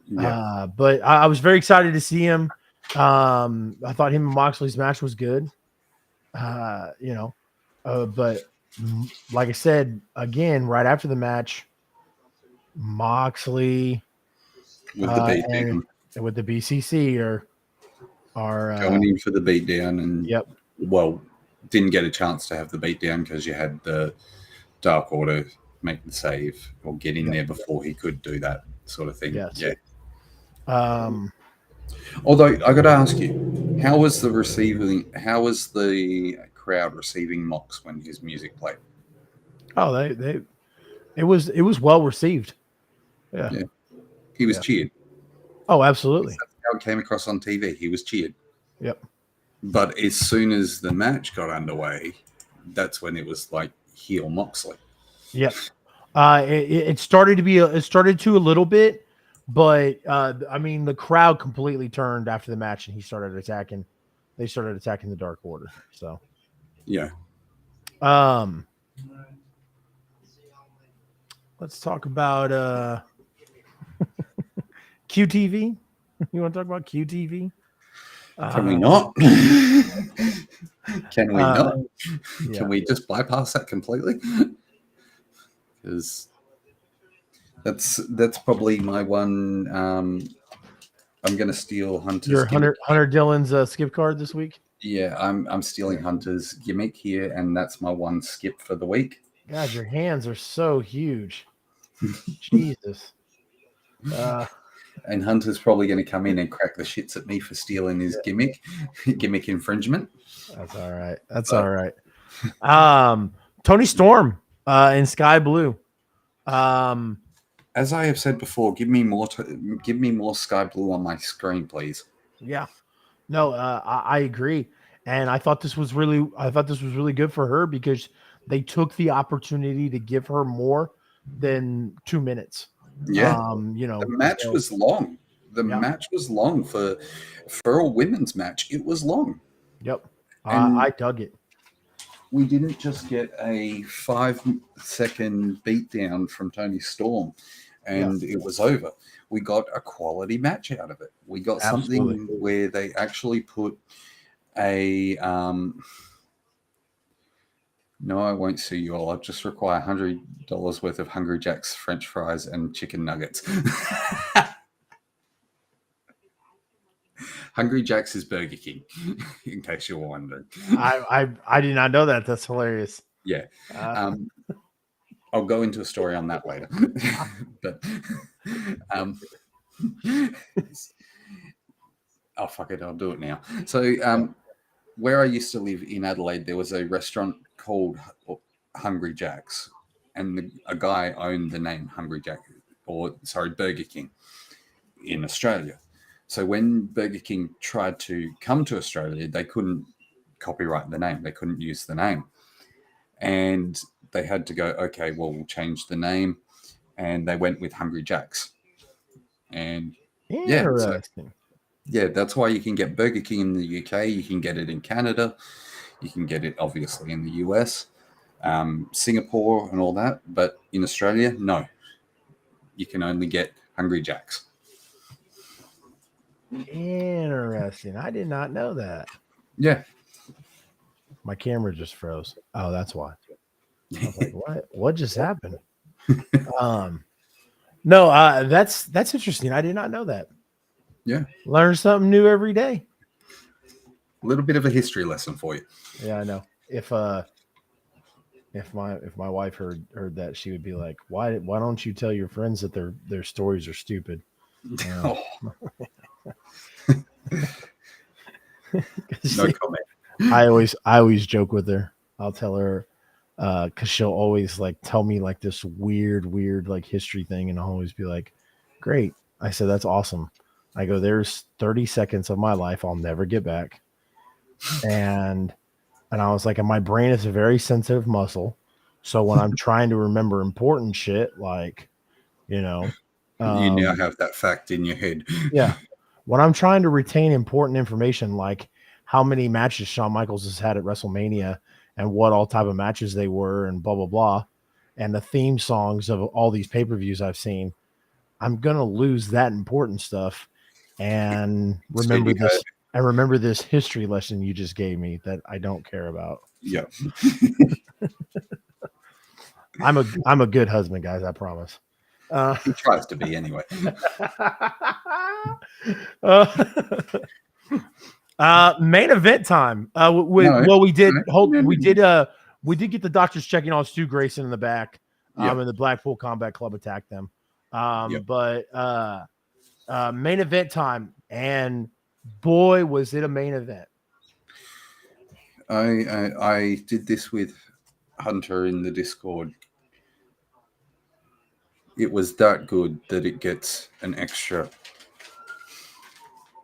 Yeah. But I was very excited to see him. I thought him and Moxley's match was good. But like I said again, right after the match, Moxley With the beatdown. and with the BCC are Going in for the beatdown, and yep. well, didn't get a chance to have the beatdown because you had the Dark Order make the save or get in there before he could do that sort of thing. Yes. Yeah. Um, Although I got to ask you, how was the crowd receiving Mox when his music played? oh, it was well received. Yeah. Yeah. He was Yeah. cheered. Oh, absolutely. That's how it came across on TV. He was cheered. Yep. But as soon as the match got underway, that's when it was like heel Moxley. Yep. It started to a little bit, but I mean the crowd completely turned after the match and he started attacking. They started attacking the Dark Order. So Yeah. Let's talk about QTV. You want to talk about QTV? Can we not? Can we not? Yeah. Can we just bypass that completely? Because that's probably my one. I'm going to steal Hunter's. Your Hunter Dillon's skip card this week. Yeah, I'm stealing Hunter's gimmick here, and that's my one skip for the week. God, your hands are so huge. Jesus. And Hunter's probably going to come in and crack the shits at me for stealing his gimmick infringement. That's all right. That's all right. Tony Storm in Sky Blue. As I have said before, give me more Sky Blue on my screen, please. Yeah. No, I agree. And I thought this was really good for her because they took the opportunity to give her more than 2 minutes. Yeah. The match was long. The match was long for a women's match. It was long. Yep. I dug it. We didn't just get a 5-second beatdown from Tony Storm and it was over. We got a quality match out of it. We got something where they actually put a no, I won't sue you all. I'll just require $100 worth of Hungry Jack's French fries and chicken nuggets. Hungry Jack's is Burger King, in case you're wondering. I did not know that. That's hilarious. Yeah. I'll go into a story on that later. But oh, fuck it. I'll do it now. So where I used to live in Adelaide, there was a restaurant called Hungry Jack's, and a guy owned the name Hungry Jack, Burger King in Australia. So when Burger King tried to come to Australia, they couldn't copyright the name. They couldn't use the name. And they had to go, okay, well, we'll change the name. And they went with Hungry Jack's. And yeah, that's why you can get Burger King in the UK. You can get it in Canada. You can get it, obviously, in the US, Singapore and all that. But in Australia, no. You can only get Hungry Jack's. Interesting. I did not know that. Yeah. My camera just froze. Oh, that's why. I was like, what just happened? No, that's interesting. I did not know that. Yeah. Learn something new every day. A little bit of a history lesson for you. Yeah, I know. If my wife heard that, she would be like, why don't you tell your friends that their stories are stupid? No comment. I always joke with her. I'll tell her because she'll always like tell me like this weird like history thing, and I'll always be like, great. I said, that's awesome. I go, there's 30 seconds of my life I'll never get back. And I was like, and my brain is a very sensitive muscle. So when I'm trying to remember important shit, like, you now have that fact in your head. Yeah. When I'm trying to retain important information, like how many matches Shawn Michaels has had at WrestleMania and what all type of matches they were and blah, blah, blah, and the theme songs of all these pay-per-views I've seen, I'm going to lose that important stuff and remember this history lesson you just gave me that I don't care about. Yeah. I'm a good husband, guys. I promise. He tries to be anyway. Main event time. No, Well, we did no, no, no. we did get the doctors checking on Stu Grayson in the back. Yeah, And the Blackpool Combat Club attacked them. yeah. But main event time, and boy, was it a main event. I did this with Hunter in the Discord. It was that good that it gets an extra.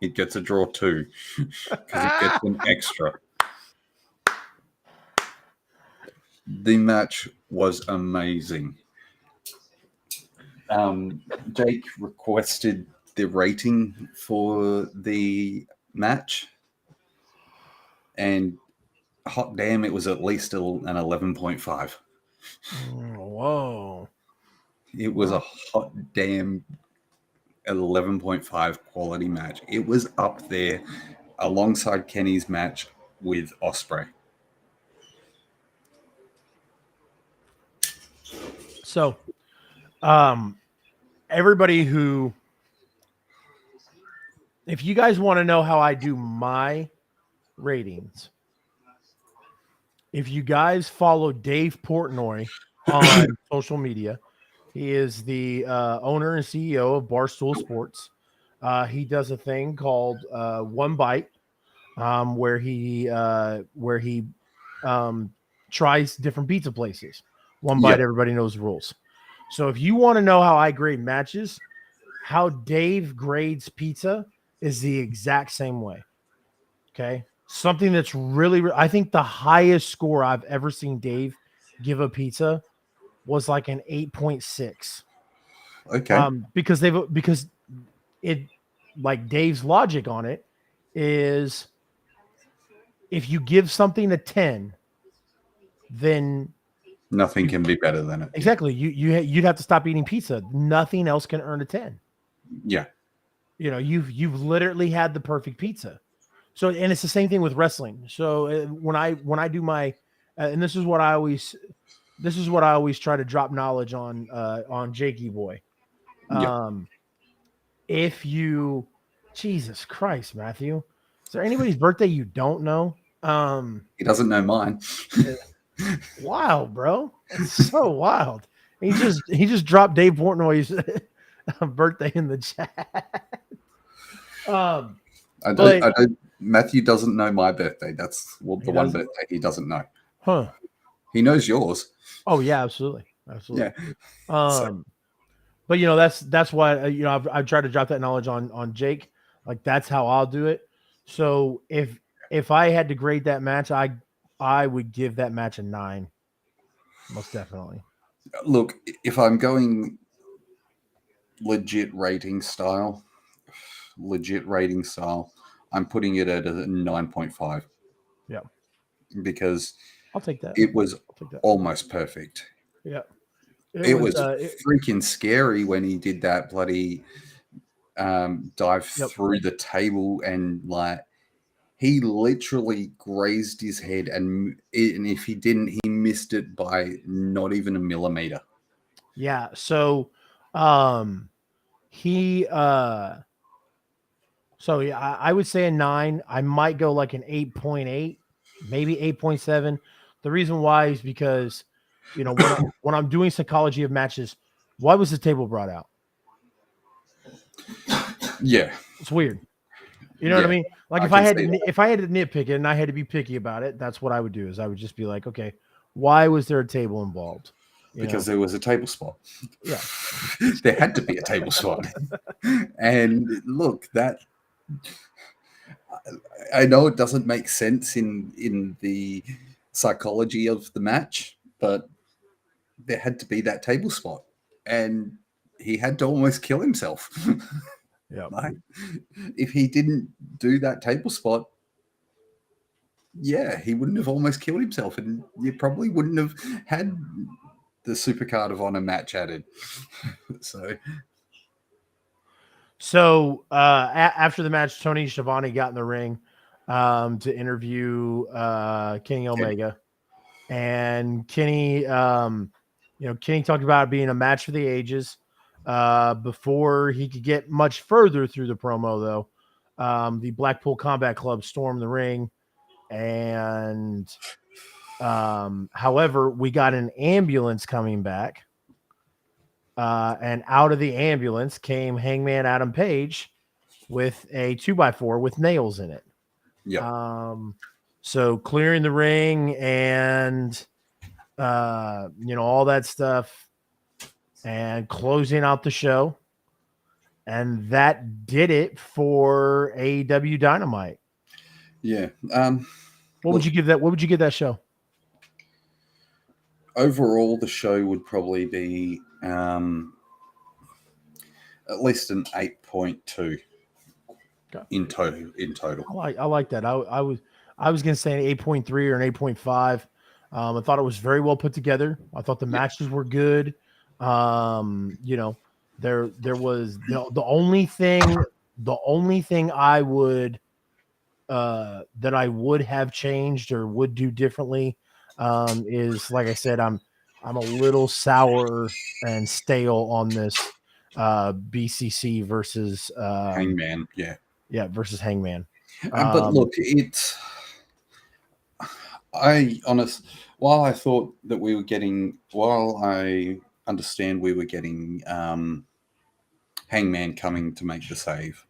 It gets a draw too because it gets an extra. The match was amazing. Jake requested the rating for the match, and hot damn, it was at least an 11.5. Whoa. It was a hot damn 11.5 quality match. It was up there alongside Kenny's match with Osprey. So, everybody who, if you guys want to know how I do my ratings, if you guys follow Dave Portnoy on social media, he is the owner and CEO of Barstool Sports. He does a thing called One Bite, where he tries different pizza places. One bite, Yep. everybody knows the rules. So if you want to know how I grade matches, how Dave grades pizza is the exact same way. Okay. Something that's really, I think the highest score I've ever seen Dave give a pizza was like an 8.6. Okay. Because it, like Dave's logic on it is, if you give something a 10, then Nothing can be better than it. exactly you'd have to stop eating pizza. Nothing else can earn a 10. Yeah. You've literally had the perfect pizza. So, and it's the same thing with wrestling. So when I do my and this is what I always try to drop knowledge on Jakey Boy. Yeah. If you, Jesus Christ, Matthew, is there anybody's birthday you don't know? He doesn't know mine. Wild, bro. That's so wild. He just dropped Dave Portnoy's birthday in the chat. I But don't. Matthew doesn't know my birthday. That's the one doesn't? birthday he doesn't know. Huh. He knows yours. Oh yeah, absolutely. Absolutely. Yeah. So, Um, but that's why I've tried to drop that knowledge on Jake. Like that's how I'll do it. So if I had to grade that match, I would give that match a 9. Most definitely. look, if I'm going legit rating style, I'm putting it at a 9.5 Yeah. because I'll take that. it was I'll take that. almost perfect. Yeah. It was freaking scary when he did that bloody dive through the table, and like he literally grazed his head, and if he didn't, he missed it by not even a millimeter. Yeah. So he so yeah, I would say a 9. I might go like an 8.8, maybe 8.7. The reason why is because when I'm doing psychology of matches, why was the table brought out? Yeah, It's weird. You know what I mean? Like if can I had see that. if I had to nitpick it and I had to be picky about it, that's what I would do. Is I would just be like, okay, why was there a table involved? Because there was a table spot. Yeah, There had to be a table spot. And look, that I know it doesn't make sense in the psychology of the match, but there had to be that table spot, and he had to almost kill himself. yeah. Like, if he didn't do that table spot, yeah, he wouldn't have almost killed himself, and you probably wouldn't have had the Supercard of Honor match added. So after the match, Tony Schiavone got in the ring to interview Kenny Omega, and Kenny, Kenny talked about it being a match for the ages. Before he could get much further through the promo, though, the Blackpool Combat Club stormed the ring, and however, we got an ambulance coming back, and out of the ambulance came Hangman Adam Page with a 2x4 with nails in it. Yeah. So clearing the ring and all that stuff, and closing out the show. And that did it for AEW Dynamite. Yeah. What would you give that? What would you give that show? Overall, the show would probably be at least an 8.2 in total. I like that. I was going to say an 8.3 or an 8.5. I thought it was very well put together. I thought the matches were good. There was the only thing I would that I would have changed or would do differently is, like I said, I'm a little sour and stale on this BCC versus Hangman, versus Hangman. But look, while I thought that we were getting, while I understand we were getting Hangman coming to make the save,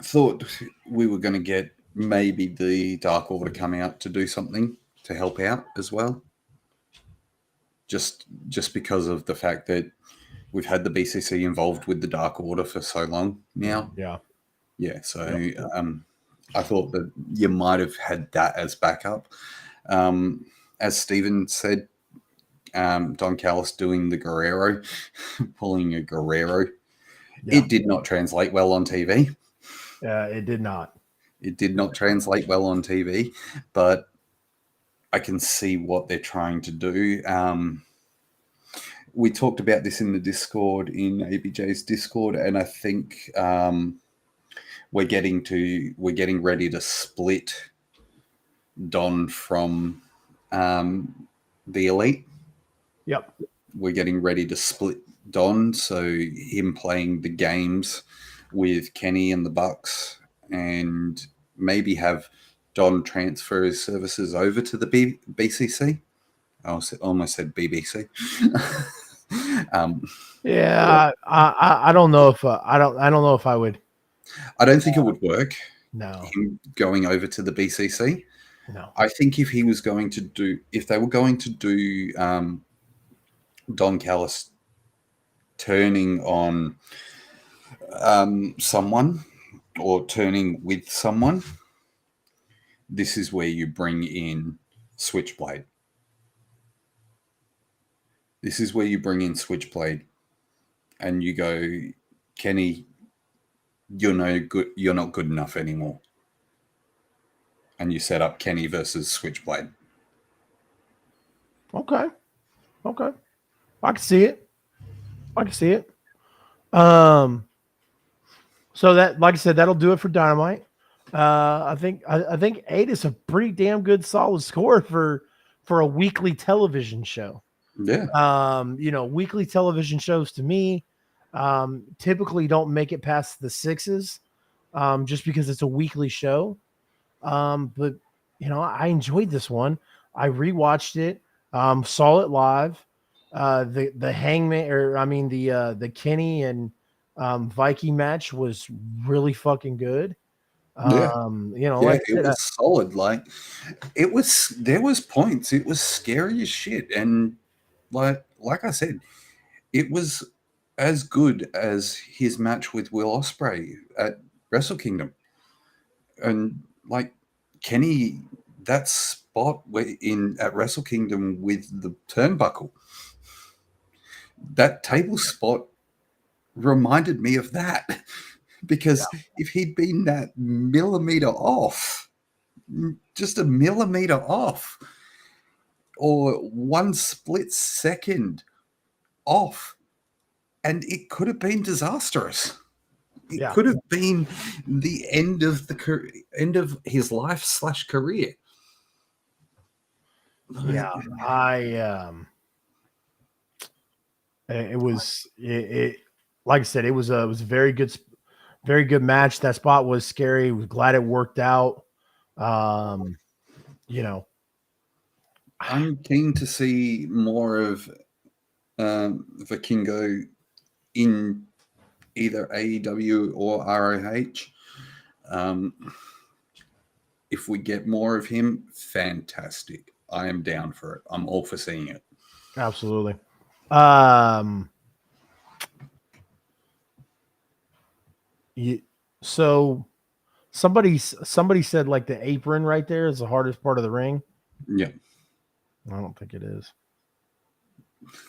thought we were going to get maybe the Dark Order come out to do something to help out as well. Just because of the fact that we've had the BCC involved with the Dark Order for so long now. Yeah. So I thought that you might have had that as backup. As Steven said, Don Callis doing the Guerrero, pulling a Guerrero. Yeah. It did not translate well on TV. It did not. It did not translate well on TV, but I can see what they're trying to do. We talked about this in the Discord, in ABJ's Discord, and I think we're getting ready to split Don from the Elite. Yep. We're getting ready to split Don, so him playing the games with Kenny and the Bucks, and maybe have Don transfer his services over to the BCC. I almost said BBC. I don't know if I don't know if I would. I don't think it would work. No, him going over to the BCC. No, I think if they were going to do Don Callis turning on someone or turning with someone, this is where you bring in Switchblade. This is where you bring in Switchblade and you go, Kenny, you're no good. You're not good enough anymore. And you set up Kenny versus Switchblade. Okay. I can see it. So that, like I said, that'll do it for Dynamite. I think 8 is a pretty damn good solid score for a weekly television show. Yeah. Weekly television shows to me typically don't make it past the 6s, just because it's a weekly show. But I enjoyed this one. I rewatched it, saw it live. The Hangman, the Kenny and Viking match was really fucking good. It was solid. Like there was points. It was scary as shit, and like I said, it was as good as his match with Will Ospreay at Wrestle Kingdom, and like Kenny, that spot at Wrestle Kingdom with the turnbuckle, that table spot reminded me of that. Because if he'd been that millimeter off, just a millimeter off, or one split second off, and it could have been disastrous. It could have been the end of his life / career. Yeah, It was it like I said, it was a very good match. That spot was scary. Was glad it worked out. Um, you know, I'm keen to see more of Vikingo in either AEW or ROH. If we get more of him, fantastic. I am down for it. I'm all for seeing it. absolutely. You, so somebody said like the apron right there is the hardest part of the ring. Yeah. I don't think it is.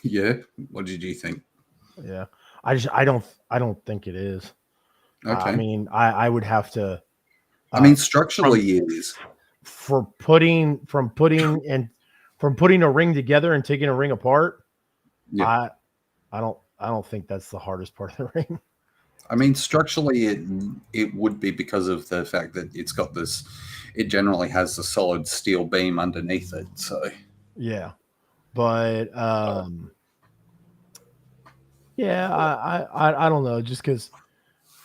Yeah. What did you think? Yeah. I don't think it is. I Okay. mean, I would have to I mean, from structurally, it is. for putting a ring together and taking a ring apart. Yeah. I don't think that's the hardest part of the ring. I mean, structurally, it would be because of the fact that it's got this. It generally has a solid steel beam underneath it. So Yeah. But yeah, I don't know, just because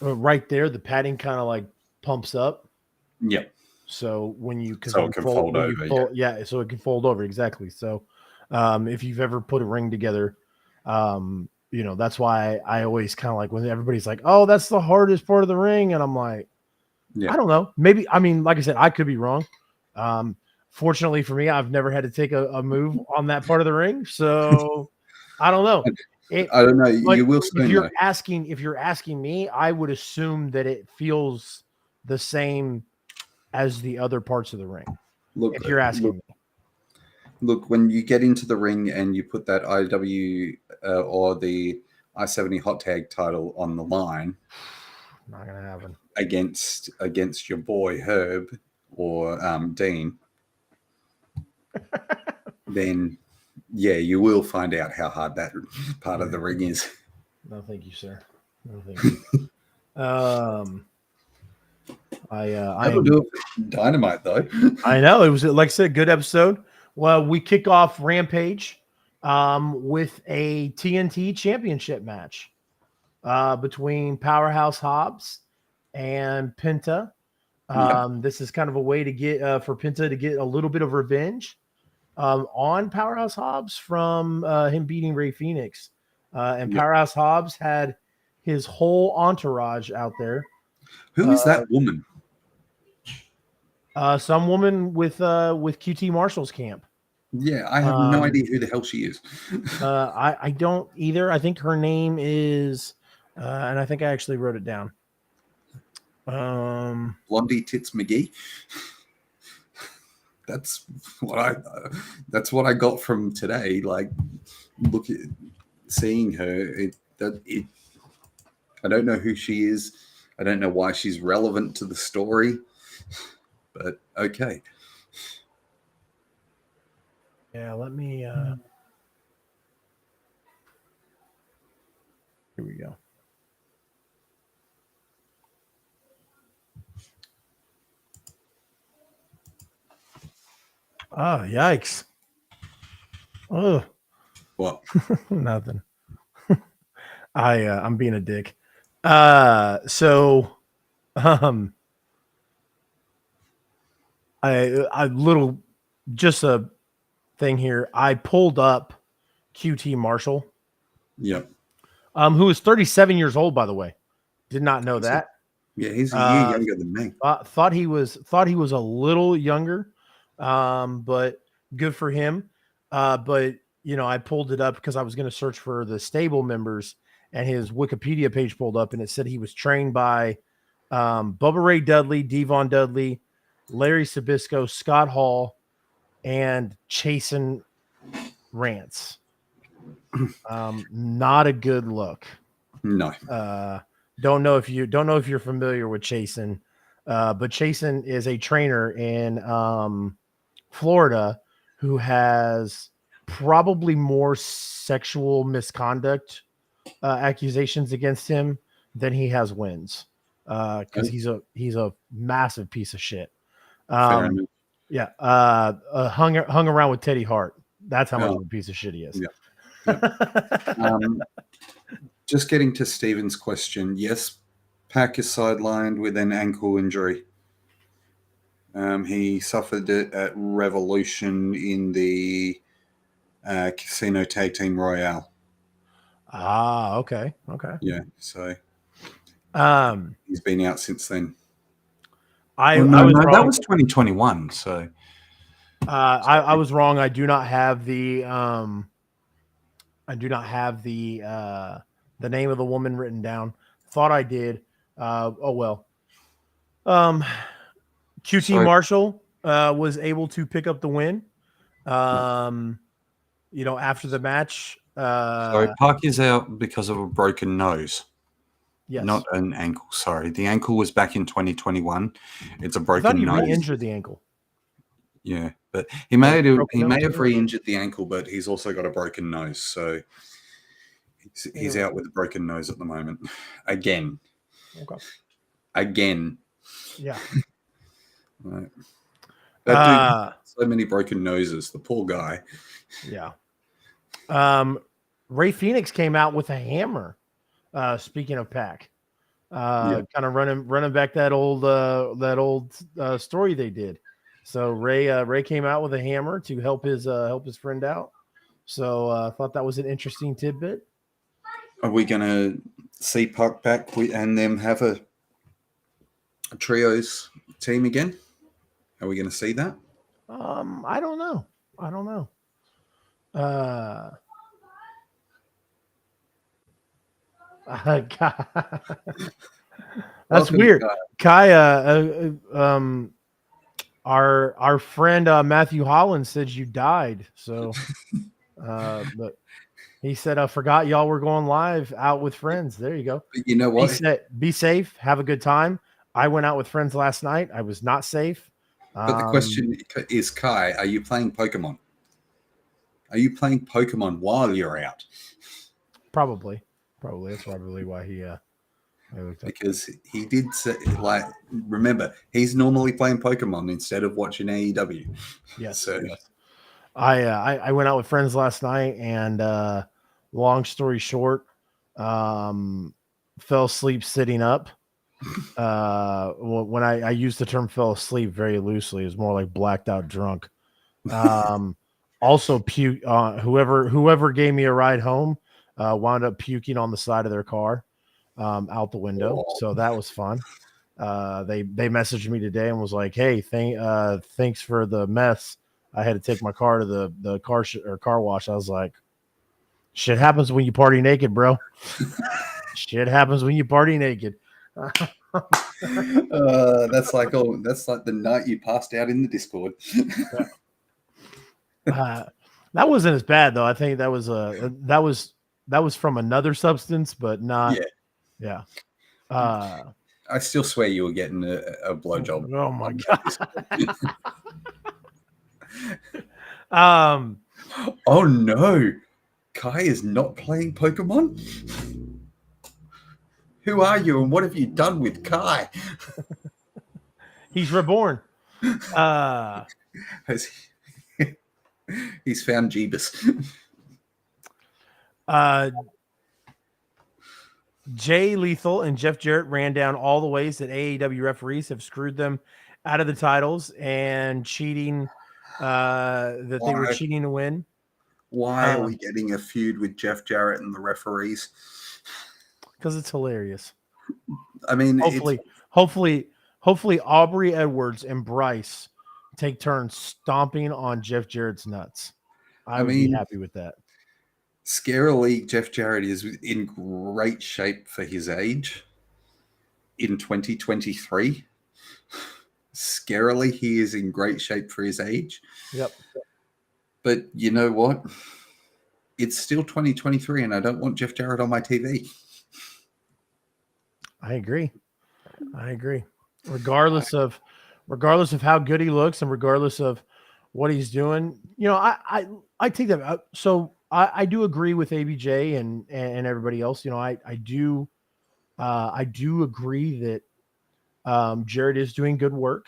right there the padding kind of like pumps up. yeah, So when you because so it can fold when you over. Yeah, fold, yeah, so it can fold over exactly. So if you've ever put a ring together, that's why I always kind of like when everybody's like, "Oh, that's the hardest part of the ring," and I'm like, yeah. I don't know. Maybe I mean, like I said, I could be wrong. Um, Fortunately for me, I've never had to take a move on that part of the ring, so I don't know. It, I don't know. but You will soon know. if you're asking me, I would assume that it feels the same as the other parts of the ring. Look, If you're asking me, look. When you get into the ring and you put that IW or the I-70 hot tag title on the line not gonna happen. against your boy Herb or Dean, then yeah, you will find out how hard that part of the ring is. No, thank you, sir. No, thank you. I That'll am. do it for Dynamite, though. I know it was like I said, good episode. Well, we kick off Rampage with a TNT Championship match between Powerhouse Hobbs and Penta. Yeah, This is kind of a way to get for Penta to get a little bit of revenge on Powerhouse Hobbs from him beating Ray Phoenix. And yeah. Powerhouse Hobbs had his whole entourage out there. Who is that woman? Some woman with QT Marshall's camp. Yeah, I have no Um, idea who the hell she is. I don't either. I think her name is, and I think I actually wrote it down. Blondie Tits McGee. That's what I got from today. Like, look at seeing her. I don't know who she is. I don't know why she's relevant to the story. But okay. Yeah, let me. Here we go. Oh, yikes. Oh, What? nothing. I'm being a dick. So um I little just a thing here. I pulled up QT Marshall, Yep. who is 37 years old, by the way. Did not know that. Yeah, he's a year Uh younger than me. thought he was a little younger. But good for him. But I pulled it up because I was going to search for the stable members, and his Wikipedia page pulled up, and it said he was trained by Bubba Ray Dudley, Devon Dudley, Larry Sabisco, Scott Hall, and Chasen Rance. Not a good look. No. Don't know if you're familiar with Chasen, but Chasen is a trainer in Florida who has probably more sexual misconduct accusations against him than he has wins, because he's a massive piece of shit. Fair enough. Yeah, hung around with Teddy Hart. That's how much Oh, of a piece of shit he is. yeah. Just getting to Stephen's question. Yes, Pac is sidelined with an ankle injury. He suffered it at Revolution in the Casino Tag Team Royale. Okay. Yeah, so he's been out since then. I was wrong. That was 2021. So I was wrong. I do not have the name of the woman written down. Thought I did. Oh well. QT Marshall was able to pick up the win. After the match. So Park is out because of a broken nose. Yes. Not an ankle. Sorry, the ankle was back in 2021. It's a broken nose. He re-injured the ankle. Yeah, but he may have re-injured the ankle, but he's also got a broken nose, so he's out with a broken nose at the moment. Again. Okay. Again. Yeah. Right. That dude, so many broken noses. The poor guy. Yeah. Ray Phoenix came out with a hammer. Speaking of Pac, kind of running back that old story they did. So Ray came out with a hammer to help his friend out. So I thought that was an interesting tidbit. Are we going to see Pac back and them have a trios team again? Are we going to see that? I don't know. That's weird. Kai, our friend Matthew Holland said you died. So, but he said, I forgot y'all were going live out with friends. There you go. You know what? He said, be safe. Have a good time. I went out with friends last night. I was not safe. But the question is, Kai, are you playing Pokemon? Are you playing Pokemon while you're out? Probably. That's probably why he because he did say, remember, he's normally playing Pokemon instead of watching AEW. Yes. So yes. I went out with friends last night, and long story short, fell asleep sitting up. When I use the term fell asleep very loosely, it's more like blacked out drunk. Also puke. Whoever gave me a ride home wound up puking on the side of their car out the window. So that was fun. They messaged me today and was like, "Hey, thanks for the mess. I had to take my car to the car wash." I was like, "Shit happens when you party naked, bro. Shit happens when you party naked." that's like the night you passed out in the Discord. That wasn't as bad though. I think that was from another substance, but not. Yeah. I still swear you were getting a blowjob. Oh my god. Oh no, Kai is not playing Pokemon. Who are you, and what have you done with Kai? He's reborn. He's found Jeebus. Jay Lethal and Jeff Jarrett ran down all the ways that AEW referees have screwed them out of the titles and cheating. That they were cheating to win. Why are we getting a feud with Jeff Jarrett and the referees? Because it's hilarious. I mean, hopefully Aubrey Edwards and Bryce take turns stomping on Jeff Jarrett's nuts. I would be happy with that. Scarily, Jeff Jarrett is in great shape for his age in 2023. Scarily, he is in great shape for his age. Yep. But you know what? It's still 2023, and I don't want Jeff Jarrett on my TV. I agree. Regardless of how good he looks and regardless of what he's doing, I take that out. So I do agree with ABJ and everybody else. I do agree that Jarrett is doing good work.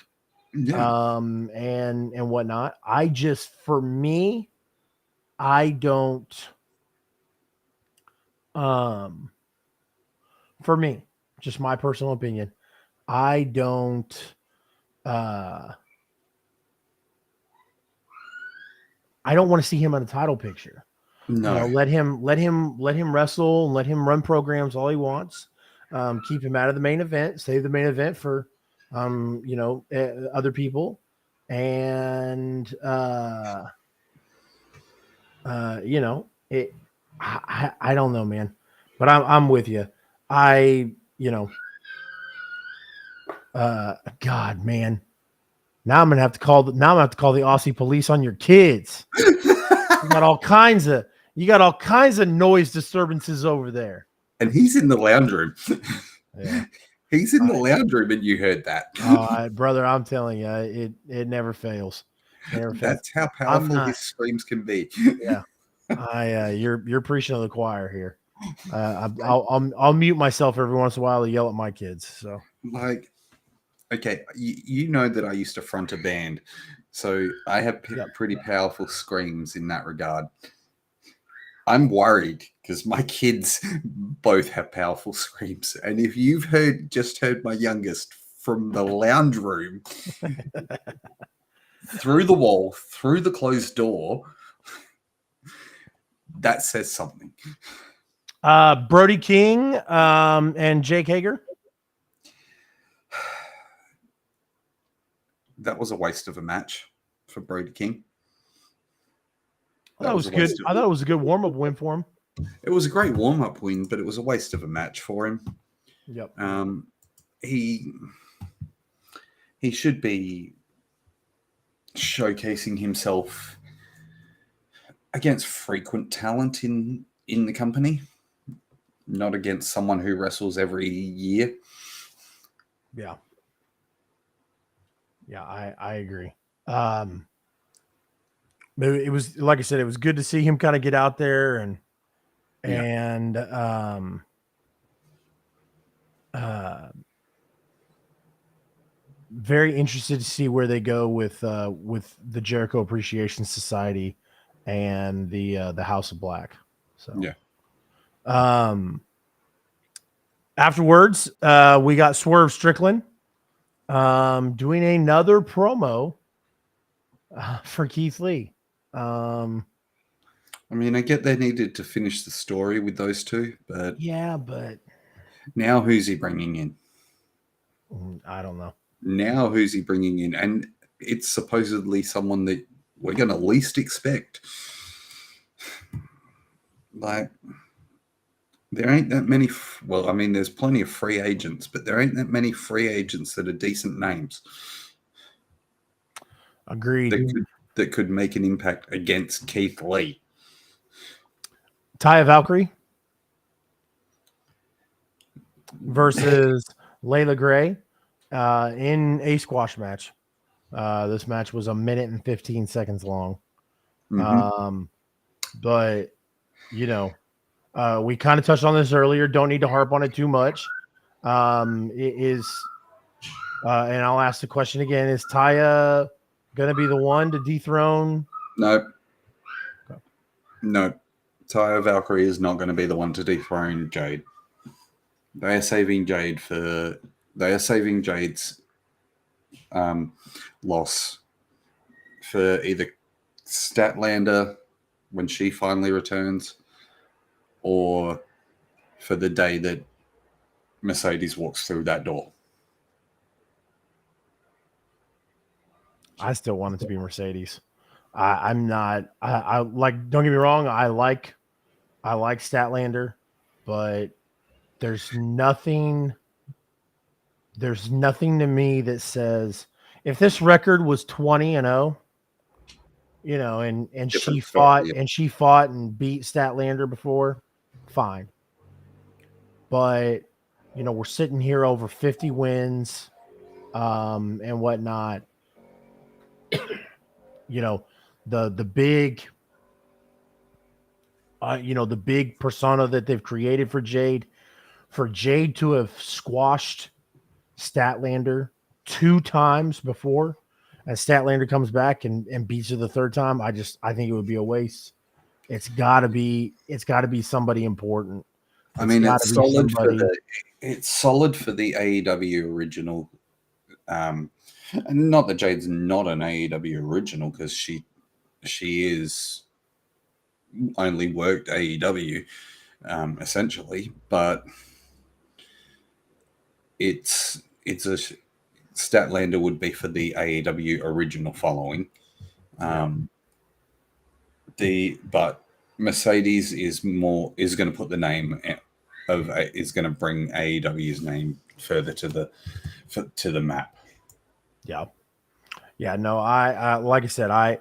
Yeah. And whatnot. For me, I don't For me, just my personal opinion, I don't. I don't want to see him in a title picture. No. Let him wrestle and let him run programs all he wants. Keep him out of the main event. Save the main event for, other people, and it. I don't know, man, but I'm with you. I God, man. Now I'm gonna have to call the Aussie police on your kids. You got all kinds of noise disturbances over there. And he's in the lounge room. Yeah. He's in the lounge room, and you heard that. Brother, I'm telling you, it never fails. That's how powerful his screams can be. Yeah. You're preaching to the choir here. I'll mute myself every once in a while to yell at my kids. So, like, okay, you know that I used to front a band, so I have pretty powerful screams in that regard. I'm worried because my kids both have powerful screams, and if you've just heard my youngest from the lounge room through the wall, through the closed door, that says something. Brody King and Jake Hager. That was a waste of a match for Brody King. That was good. I thought it was a good warm-up win for him. It was a great warm-up win, but it was a waste of a match for him. Yep. He should be showcasing himself against frequent talent in the company, not against someone who wrestles every year. Yeah. Yeah, I agree. It was, like I said, it was good to see him kind of get out there and very interested to see where they go with the Jericho Appreciation Society and the House of Black. So yeah. Afterwards, we got Swerve Strickland doing another promo for Keith Lee. I mean, I get they needed to finish the story with those two, but now who's he bringing in? I don't know. Now who's he bringing in? And it's supposedly someone that we're going to least expect. Like, there ain't that many. Well, I mean, there's plenty of free agents, but there ain't that many free agents that are decent names. Agreed. That could make an impact against Keith Lee. Taya Valkyrie versus Layla Gray in a squash match. This match was 1 minute and 15 seconds long. Mm-hmm. But, we kind of touched on this earlier. Don't need to harp on it too much. It is, and I'll ask the question again, is Taya going to be the one to dethrone? No. Okay. No. Taya Valkyrie is not going to be the one to dethrone Jade. They are saving Jade's loss for either Statlander when she finally returns, or for the day that Mercedes walks through that door. I still want it to be Mercedes. I'm not. I like. Don't get me wrong. I like Statlander, but there's nothing to me that says if this record was 20-0, and she fought and beat Statlander before, fine. But we're sitting here over 50 wins, and whatnot. The big the big persona that they've created for Jade to have squashed Statlander 2 times before, and Statlander comes back and beats her the 3rd time. I think it would be a waste. It's gotta be somebody important. I mean, it's solid for the AEW original. And not that Jade's not an AEW original, because she is only worked AEW essentially, but it's a Statlander would be for the AEW original following. But Mercedes is going to put the name is going to bring AEW's name further to the map. Yeah. No, I like I said,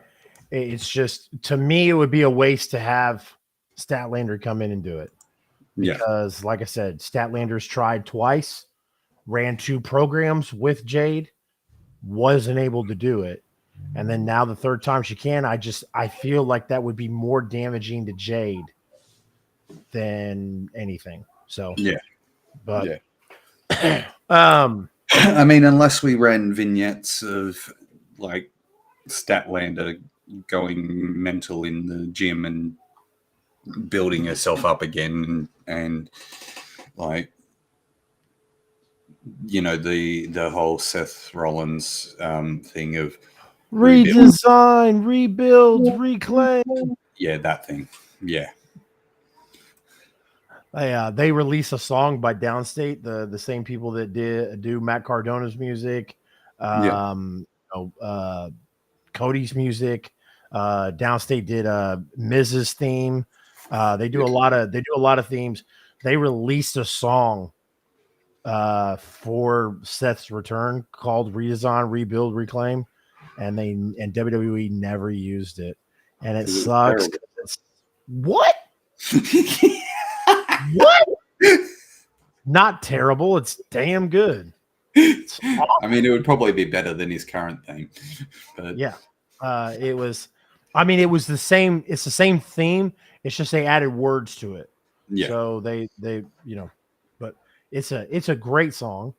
it's just, to me, it would be a waste to have Statlander come in and do it, because like I said, Statlander's tried twice, ran 2 programs with Jade, wasn't able to do it. And then now the third time she can, I feel like that would be more damaging to Jade than anything. So, but I mean, unless we ran vignettes of like Statlander going mental in the gym and building herself up again, and like, you know, the whole Seth Rollins thing of redesign, rebuild, reclaim. Yeah, that thing. Yeah. They release a song by Downstate, the same people that do Matt Cardona's music, Cody's music. Downstate did Miz's theme. They do a lot of themes. They released a song for Seth's return called Redesign, Rebuild, Reclaim, and WWE never used it, and it sucks. What? What? Not terrible. It's damn good. It's awesome. I mean, it would probably be better than his current theme, but yeah, it was. I mean, it was the same. It's the same theme. It's just they added words to it. Yeah. So they but it's a great song.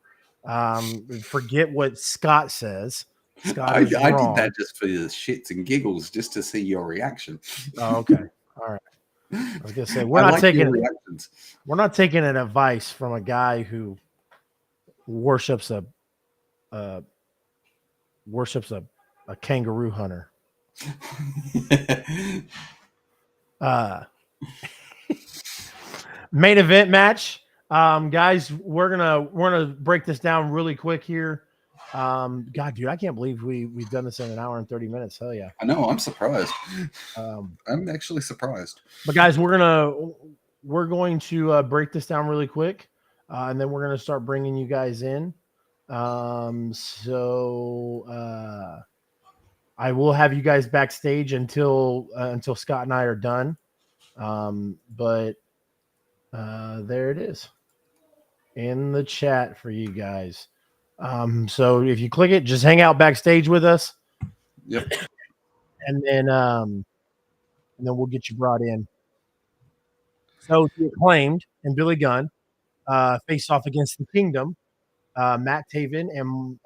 Forget what Scott says. Scott, I did that just for the shits and giggles, just to see your reaction. Oh, okay. All right. I was gonna say we're not taking an advice from a guy who worships a kangaroo hunter. Main event match, guys. We're gonna break this down really quick here. God, dude, I can't believe we've done this in an hour and 30 minutes. Hell yeah! I know. I'm surprised. I'm actually surprised. But guys, we're going to break this down really quick, and then we're gonna start bringing you guys in. So I will have you guys backstage until Scott and I are done. But there it is in the chat for you guys. So if you click it, just hang out backstage with us. Yep. And then we'll get you brought in. So the Acclaimed and Billy Gunn face off against the Kingdom, Matt Taven and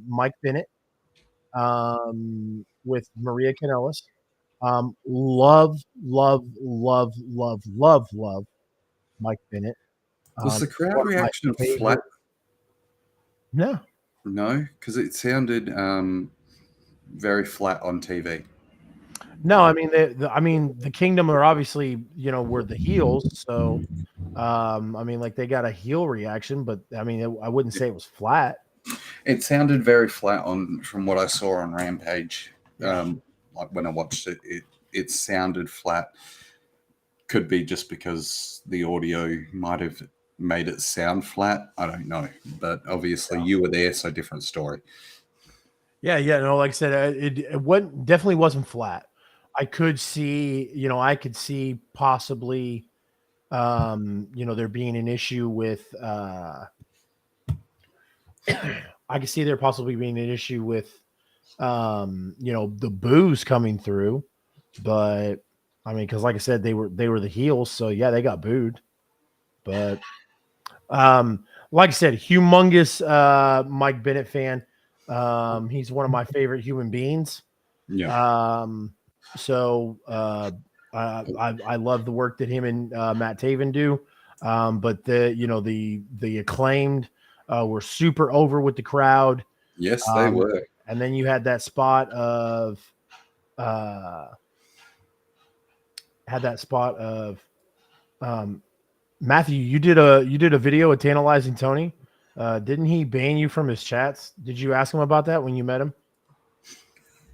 Mike Bennett, with Maria Kanellis. Love Mike Bennett. Was the crowd reaction flat? No, because it sounded very flat on TV. No, I mean the Kingdom are obviously, were the heels, so I mean, like, they got a heel reaction, but I mean I wouldn't say it was flat. It sounded very flat from what I saw on Rampage. Like when I watched it, it sounded flat. Could be just because the audio might have made it sound flat. I don't know, but obviously you were there, so different story. Yeah. No, like I said, it definitely wasn't flat. I could see possibly, there being an issue with. I could see there possibly being an issue with, the boos coming through, but I mean, because like I said, they were the heels, so yeah, they got booed. But like I said, humongous Mike Bennett fan. He's one of my favorite human beings. Yeah. So I love the work that him and Matt Taven do. But the Acclaimed were super over with the crowd. Yes, they were. And then you had that spot of Matthew. You did a video of tantalizing Tony. Didn't he ban you from his chats? Did you ask him about that when you met him?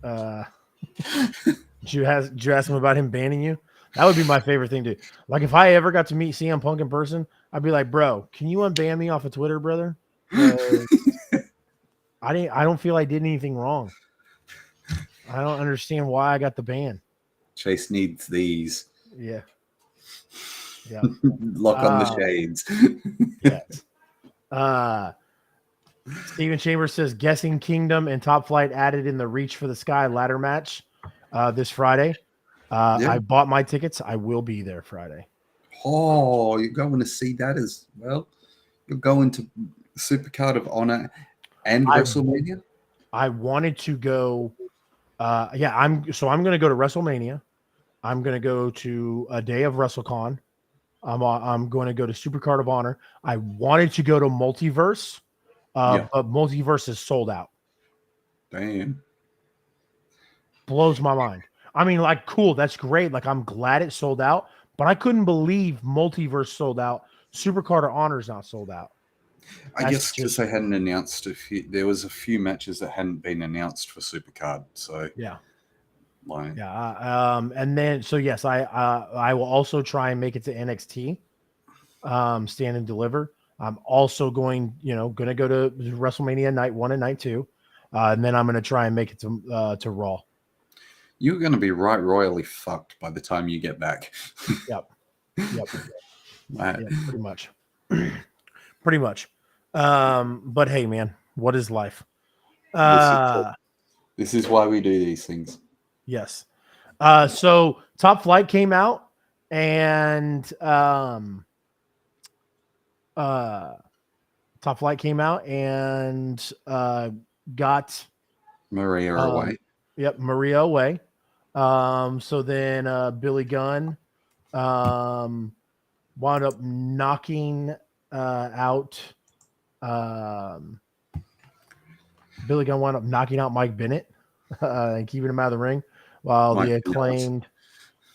Did you ask him about him banning you? That would be my favorite thing to do. Like if I ever got to meet CM Punk in person, I'd be like, bro, can you unban me off of Twitter, brother? I don't feel I did anything wrong. I don't understand why I got the ban. Chase needs these. Yeah. Yeah. Lock on the shades. Yes. Steven Chambers says Guessing Kingdom and Top Flight added in the Reach for the Sky ladder match this Friday. I bought my tickets. I will be there Friday. Oh, you're going to see that as well? You're going to Supercard of Honor and WrestleMania? I wanted to go. I'm going to go to WrestleMania. I'm going to go to a day of WrestleCon. I'm going to go to Supercard of Honor. I wanted to go to Multiverse, but Multiverse is sold out. Damn. Blows my mind. I mean, like, cool. That's great. Like, I'm glad it sold out, but I couldn't believe Multiverse sold out. Supercard of Honor is not sold out. I guess because they hadn't announced there was a few matches that hadn't been announced for Supercard. So yeah. Like, and then yes, I will also try and make it to NXT, stand and deliver. I'm also going to go to WrestleMania night 1 and night 2, and then I'm going to try and make it to Raw. You're going to be royally fucked by the time you get back. Yep. Yeah, pretty much. Pretty much. But hey, man, what is life? This is why we do these things. Yes. So Top Flight came out and got Maria away. Yep, Maria away. So then Billy Gunn wound up knocking out Billy Gunn wound up knocking out Mike Bennett and keeping him out of the ring, while the Acclaimed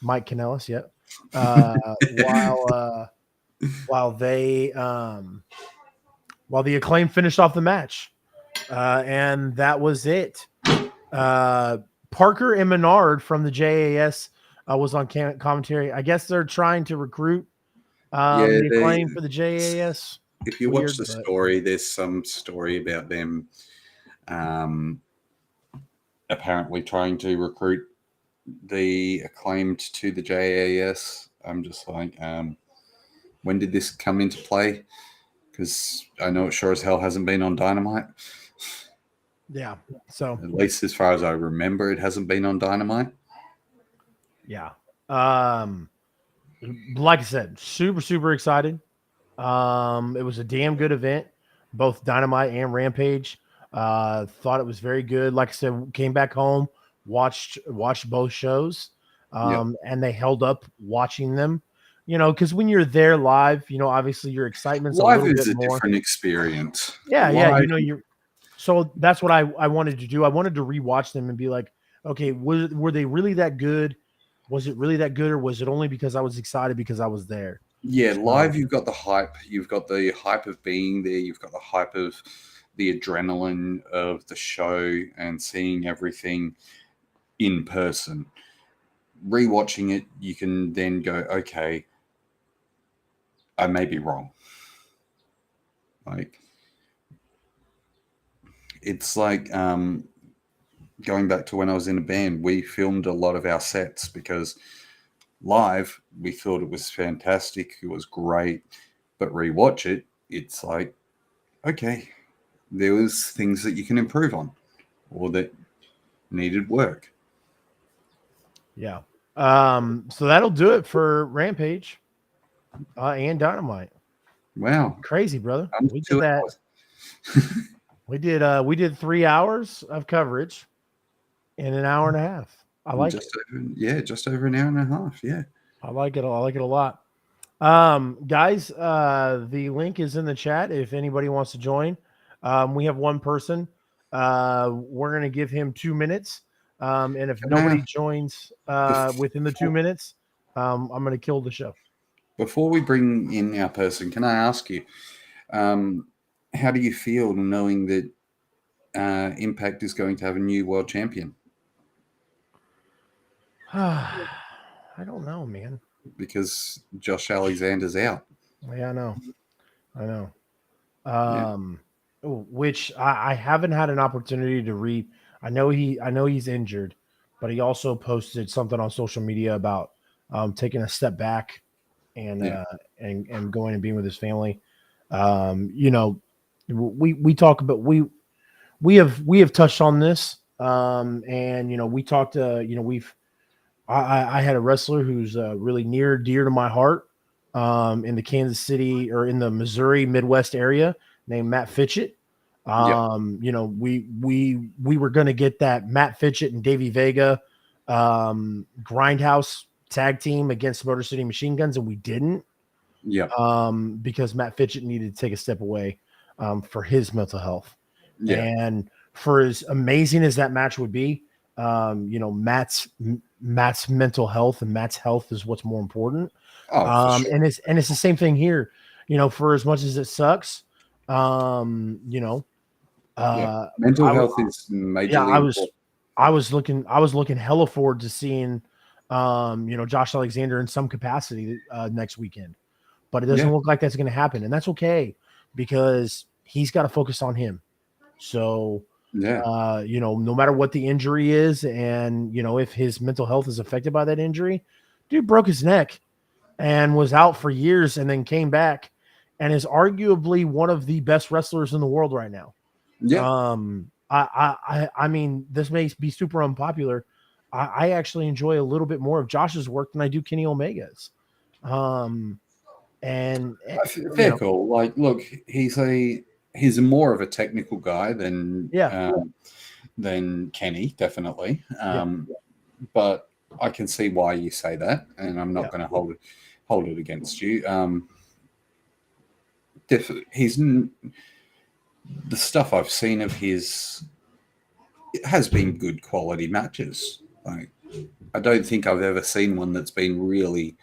Mike Kanellis, while the Acclaimed finished off the match, and that was it. Parker and Menard from the JAS was on commentary. I guess they're trying to recruit the Acclaimed for the JAS. If you watch the story, there's some story about them apparently trying to recruit the Acclaimed to the JAS. I'm just like, when did this come into play? Because I know it sure as hell hasn't been on Dynamite. Yeah. So at least as far as I remember, it hasn't been on Dynamite. Yeah. Like I said, super, super excited. It was a damn good event, both Dynamite and Rampage. Thought it was very good. Like I said, came back home, watched both shows, and they held up watching them. Because when you're there live, obviously your excitement's live a little is bit a more. Different experience. Yeah, live. So that's what I wanted to do. I wanted to rewatch them and be like, okay, were they really that good? Was it really that good, or was it only because I was excited because I was there? Yeah, live you've got the hype. You've got the hype of being there. You've got the hype of the adrenaline of the show and seeing everything in person. Rewatching it, you can then go, okay, I may be wrong. Like, it's like going back to when I was in a band, we filmed a lot of our sets because live, we thought it was fantastic. It was great. But rewatch it, it's like, okay, there was things that you can improve on or that needed work. Yeah. So that'll do it for Rampage and Dynamite. Wow. Crazy, brother. We did that. we did 3 hours of coverage in an hour and a half. I like just over an hour and a half. Yeah. I like it a lot. Guys, the link is in the chat if anybody wants to join. We have one person. We're gonna give him 2 minutes. And if nobody joins within the 2 minutes, I'm gonna kill the show. Before we bring in our person, can I ask you, how do you feel knowing that Impact is going to have a new world champion? I don't know, man. Because Josh Alexander's out. Yeah, I know. Which I haven't had an opportunity to read. I know he's injured, but he also posted something on social media about taking a step back and and going and being with his family. We talk about we have touched on this, and we talked. I had a wrestler who's really dear to my heart, in the Kansas City or in the Missouri Midwest area, named Matt Fitchett. We were going to get that Matt Fitchett and Davey Vega Grindhouse tag team against Motor City Machine Guns, and we didn't. Because Matt Fitchett needed to take a step away for his mental health. And for as amazing as that match would be, Matt's mental health and Matt's health is what's more important. For sure. And it's the same thing here. For as much as it sucks, mental health is majorly important. I was looking hella forward to seeing Josh Alexander in some capacity next weekend. But it doesn't look like that's going to happen, and that's okay because he's got to focus on him. So, no matter what the injury is, and if his mental health is affected by that injury, dude broke his neck and was out for years, and then came back, and is arguably one of the best wrestlers in the world right now. I mean, this may be super unpopular. I actually enjoy a little bit more of Josh's work than I do Kenny Omega's. And fair call. Like, look, he's more of a technical guy than Kenny, definitely. But I can see why you say that, and I'm not going to hold it against you. Definitely, the stuff I've seen of his, it has been good quality matches. Like, I don't think I've ever seen one that's been really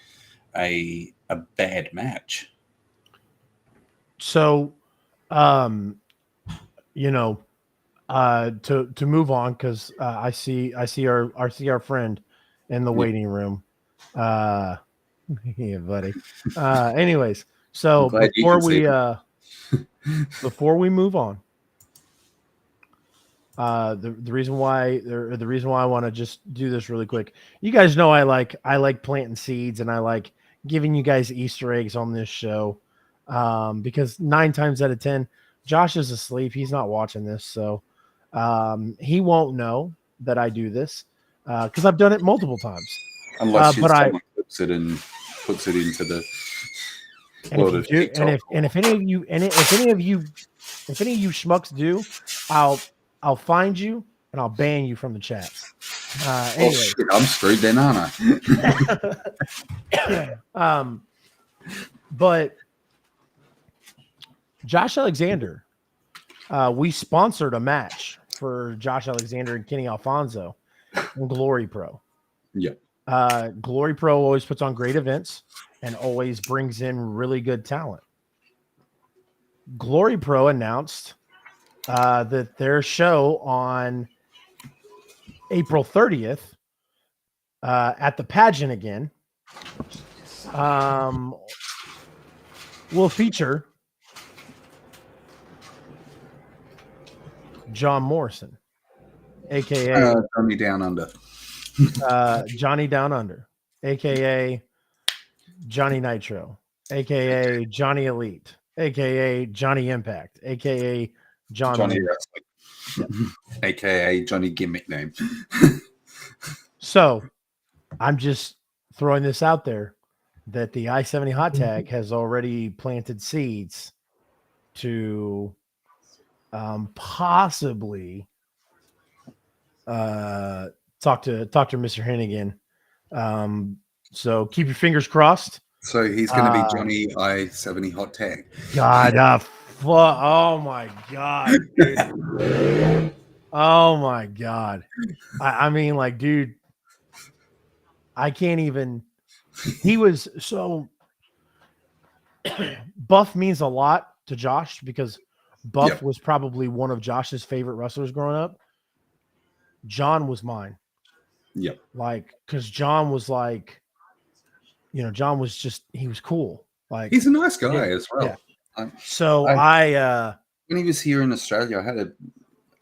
a bad match. So, to move on, because I see our friend in the waiting room. Yeah, buddy. Anyways, so before we move on, the reason why I want to just do this really quick. You guys know I like planting seeds, and I like giving you guys Easter eggs on this show, because 9 times out of 10, Josh is asleep. He's not watching this, so he won't know that I do this because I've done it multiple times. Unless someone puts it into the world of TikTok. If any of you schmucks do, I'll find you and I'll ban you from the chat. Anyway. Shit, I'm screwed then, aren't I? But Josh Alexander, we sponsored a match for Josh Alexander and Kenny Alfonso in Glory Pro. Glory Pro always puts on great events and always brings in really good talent. Glory Pro announced that their show on April 30th at the pageant again will feature John Morrison, aka Johnny Down Under. Johnny Down Under, aka Johnny Nitro, aka Johnny Elite, aka Johnny Impact, aka Johnny Wrestling, aka Johnny Gimmick name. So I'm just throwing this out there that the I-70 hot tag has already planted seeds to possibly talk to Mr. Hennigan. So keep your fingers crossed. So he's going to be Johnny I-70 hot tag. God, oh my God, dude. Oh my God. I mean, like, dude, I can't even. He was so. Buff means a lot to Josh because Buff was probably one of Josh's favorite wrestlers growing up. John was mine. Yep. Like, because John was like, John was just, he was cool. Like, he's a nice guy as well. Yeah. So I when he was here in Australia, I had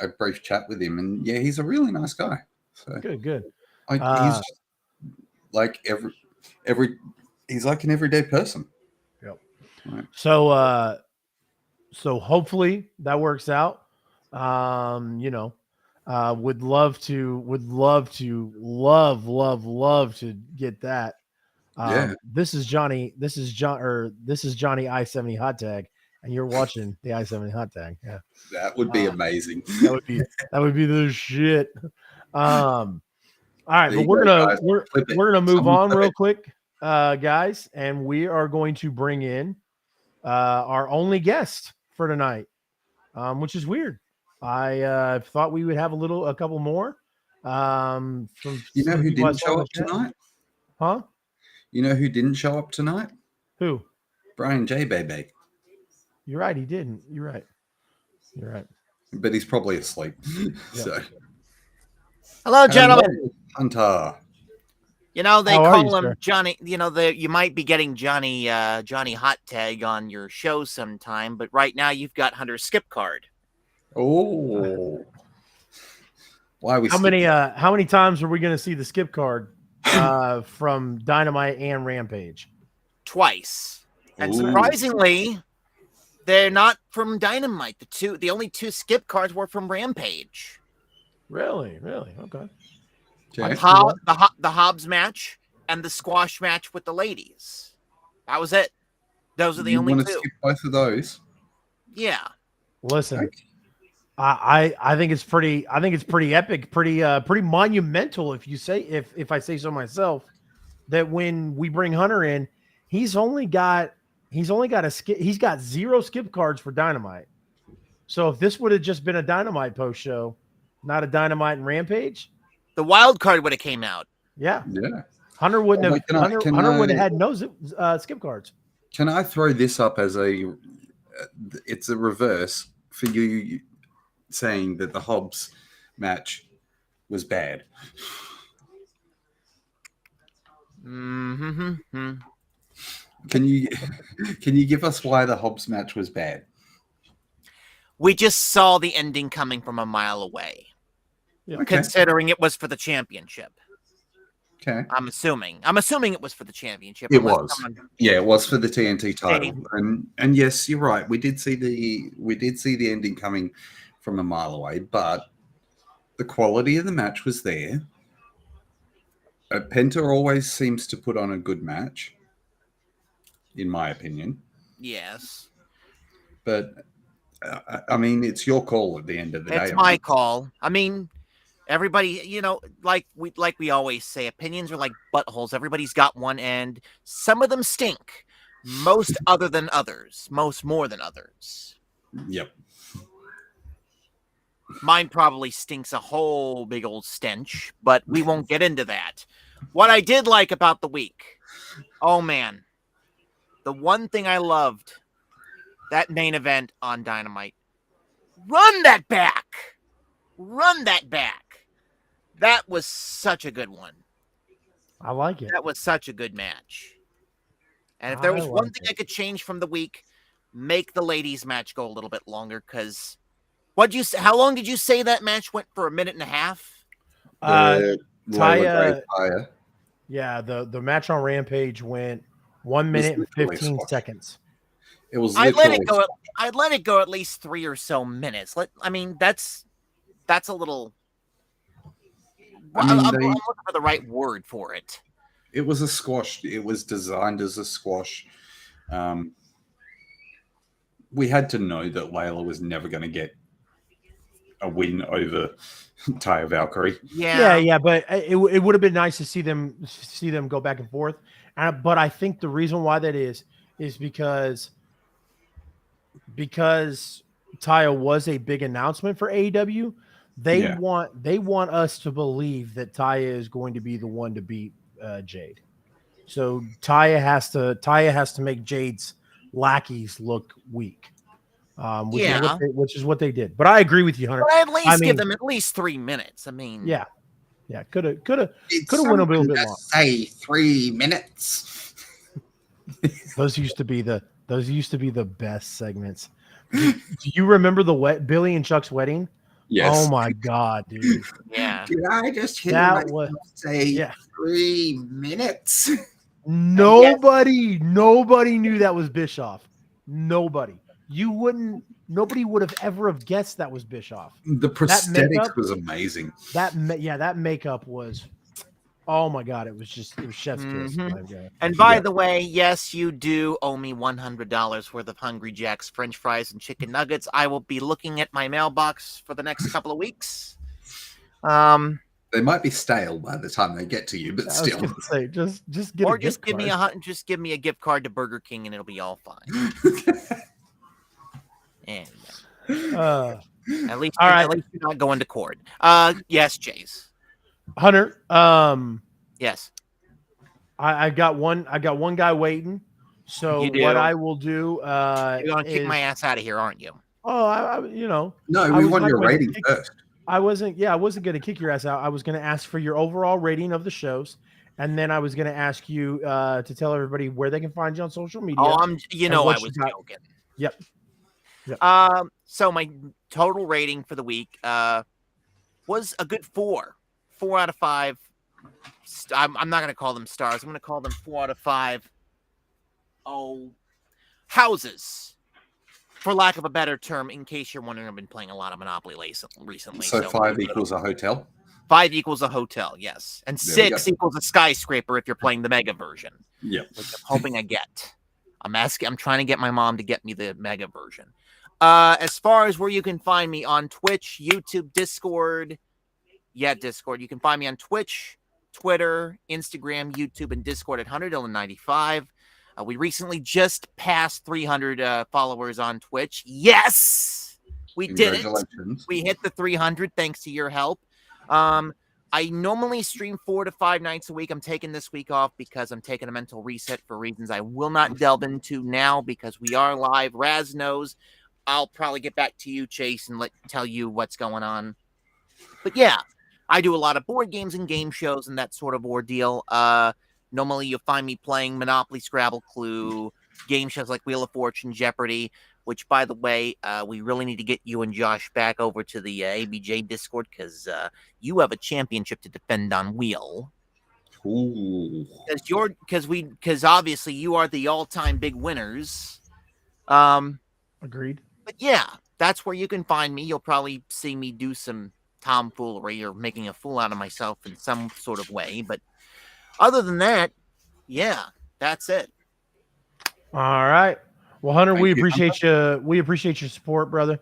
a brief chat with him, and yeah, he's a really nice guy. So good. He's like he's like an everyday person. Yep. Right. So hopefully that works out. Would love to get that. This is Johnny I-70 hot tag, and you're watching the I-70 hot tag. Yeah. That would be amazing. That would be the shit. All right, but we're gonna move on real quick, guys, and we are going to bring in our only guest for tonight, which is weird. I thought we would have a couple more. From who didn't show up tonight? Huh? You know who didn't show up tonight? Who? Brian J. Baby. You're right. He didn't. You're right. But he's probably asleep. So. Hello, gentlemen. Hunter. They call him Johnny. You might be getting Johnny Hot Tag on your show sometime, but right now you've got Hunter's skip card. Oh. Why are we? How many times are we going to see the skip card from Dynamite and Rampage? Twice. And surprisingly, they're not from Dynamite. The only two skip cards were from Rampage. Really? Okay. The Hobbs match and the squash match with the ladies. That was it. Those are the only two. You want to skip both of those? Yeah. Listen, I think it's pretty epic, pretty monumental if I say so myself, that when we bring Hunter in, he's got 0 skip cards for Dynamite. So if this would have just been a Dynamite post show, not a Dynamite and Rampage, the wild card would have came out. Yeah. Hunter wouldn't have. Hunter would have had no skip cards. Can I throw this up as it's a reverse for you saying that the Hobbs match was bad? Mm-hmm. Can you give us why the Hobbs match was bad? We just saw the ending coming from a mile away. Yeah. Okay. Considering it was for the championship. Okay. I'm assuming it was for the championship. It was. Yeah, it was for the TNT title. And yes, you're right. We did see the ending coming from a mile away, but the quality of the match was there. Penta always seems to put on a good match, in my opinion. Yes. But I mean, it's your call at the end of the day. It's my call. I mean, everybody, like we always say, opinions are like buttholes. Everybody's got one, and some of them stink. Most other than others. Most more than others. Yep. Mine probably stinks a whole big old stench, but we won't get into that. What I did like about the week, oh man, the one thing I loved, that main event on Dynamite. Run that back. That was such a good one. I like it. That was such a good match. And if there was one thing I could change from the week, make the ladies match go a little bit longer, because how long did you say that match went for? 1.5 minutes? Taya. Yeah, the match on Rampage went 1 minute and 15 seconds. It was. I'd let it go at least 3 or so minutes. That's a little. I'm looking for the right word for it. It was a squash. It was designed as a squash. We had to know that Layla was never going to get a win over Taya Valkyrie. Yeah, but it would have been nice to see them go back and forth. But I think the reason why that is because Taya was a big announcement for AEW. They want us to believe that Taya is going to be the one to beat Jade. So Taya has to make Jade's lackeys look weak. Which is what they did. But I agree with you, Hunter. But at least give them at least 3 minutes. I mean, yeah, could have went a little bit long. Say 3 minutes. Those used to be the best segments. Do you remember the Billy and Chuck's wedding? Yes. Oh my God, dude. Yeah. Did I just hear That myself say 3 minutes? Nobody knew that was Bischoff. Nobody. Nobody would have ever have guessed that was Bischoff. The prosthetics was amazing. That makeup was, oh my God, it was chef's kiss. And by the way, yes, you do owe me $100 worth of Hungry Jack's French fries and chicken nuggets. I will be looking at my mailbox for the next couple of weeks. They might be stale by the time they get to you, but still. Say, just get or a just gift give me a gift card to Burger King and it'll be all fine. And at least you're not going to court. Yes, Jace. Hunter. Yes. I got one guy waiting. So what I will do you're gonna kick my ass out of here, aren't you? Oh, No, we want your rating first. I wasn't going to kick your ass out. I was going to ask for your overall rating of the shows, and then I was going to ask you to tell everybody where they can find you on social media. Oh, I was joking. Yep. So my total rating for the week was a good 4 out of 5. I'm not going to call them stars. I'm going to call them 4 out of 5. Oh, houses, for lack of a better term. In case you're wondering, I've been playing a lot of Monopoly recently. So 5 equals a hotel. 5 equals a hotel, yes, and 6 equals a skyscraper if you're playing the mega version. Yeah, which I'm hoping I get. I'm trying to get my mom to get me the mega version. As far as where you can find me on Twitch, YouTube, Discord. Yeah, Discord. You can find me on Twitch, Twitter, Instagram, YouTube, and Discord at HunterDylan95. We recently just passed 300 followers on Twitch. Yes! We did it. We hit the 300 thanks to your help. I normally stream 4 to 5 nights a week. I'm taking this week off because I'm taking a mental reset for reasons I will not delve into now because we are live. Raz knows. I'll probably get back to you, Chase, and tell you what's going on. But yeah, I do a lot of board games and game shows and that sort of ordeal. Normally you'll find me playing Monopoly, Scrabble, Clue, game shows like Wheel of Fortune, Jeopardy, which, by the way, we really need to get you and Josh back over to the ABJ Discord because you have a championship to defend on Wheel. Ooh. Because obviously you are the all-time big winners. Agreed. But yeah, that's where you can find me. You'll probably see me do some tomfoolery or making a fool out of myself in some sort of way. But other than that, yeah, that's it. All right. Well, Hunter, we appreciate you. We appreciate your support, brother.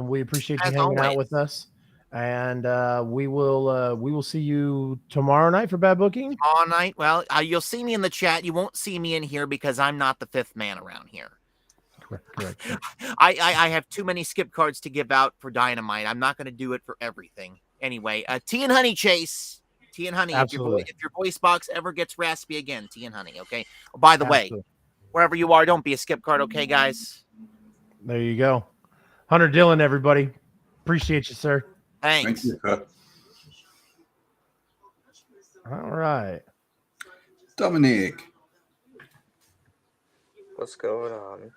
We appreciate you hanging out with us, and we will see you tomorrow night for Bad Booking. Tomorrow night. Well, you'll see me in the chat. You won't see me in here because I'm not the 5th man around here. Correct. I have too many skip cards to give out for Dynamite. I'm not going to do it for everything. Anyway, Tea and Honey, Chase. Tea and Honey. If your voice box ever gets raspy again, Tea and Honey. Okay. Oh, by the way, wherever you are, don't be a skip card. Okay, guys. There you go. Hunter Dillon, everybody. Appreciate you, sir. Thanks. Thank you. All right. Dominic. What's going on?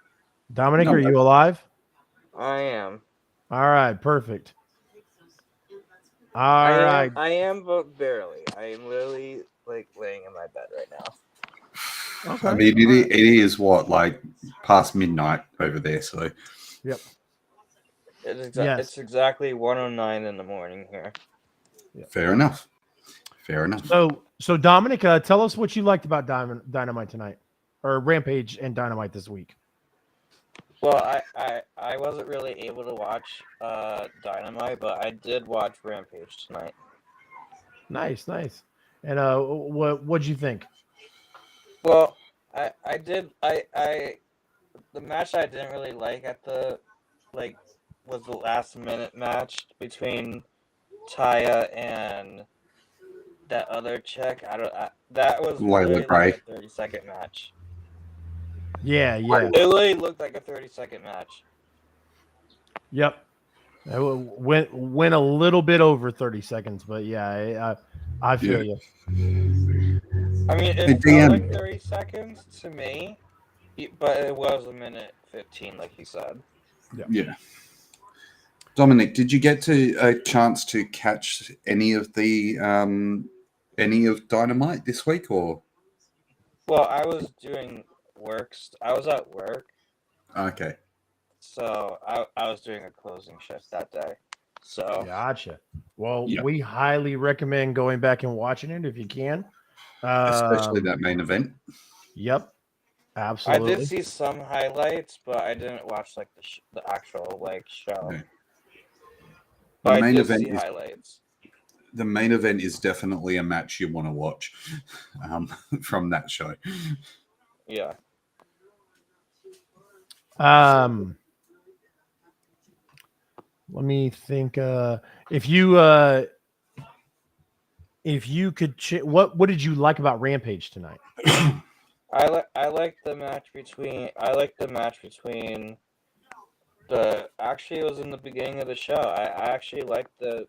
Dominic, are you alive? I am. All right, perfect. All right. I am, but barely. I am literally laying in my bed right now. Okay. I mean, it is past midnight over there, so. Yep. It's exactly 1:09 in the morning here. Yep. Fair enough. So Dominic, tell us what you liked about Dynamite tonight, or Rampage and Dynamite this week. Well, I wasn't really able to watch Dynamite, but I did watch Rampage tonight. Nice. And what'd you think? Well, I did the match I didn't really like at the was the last minute match between Taya and that other chick. That was Layla literally Gray. like a 30-second match. Yeah. It literally looked like a 30-second match. Yep. It went a little bit over 30 seconds, but yeah, I feel you. I mean, Hey, it felt DM. like 30 seconds to me, but it was a minute 15, like you said. Yeah. Dominic, did you get a chance to catch any of Dynamite this week, or? Well, I was doing work. I was at work, Okay. so I was doing a closing shift that day. So Gotcha. Well, Yep. we highly recommend going back and watching it if you can. Especially that main event. Yep. I Absolutely. did see some highlights, but I didn't watch like the actual show. Yeah. But I main did event see is- highlights. The main event is definitely a match you want to watch from that show. Yeah. Let me think. If you could, what did you like about Rampage tonight? I like the match between the actually it was in the beginning of the show. I actually liked the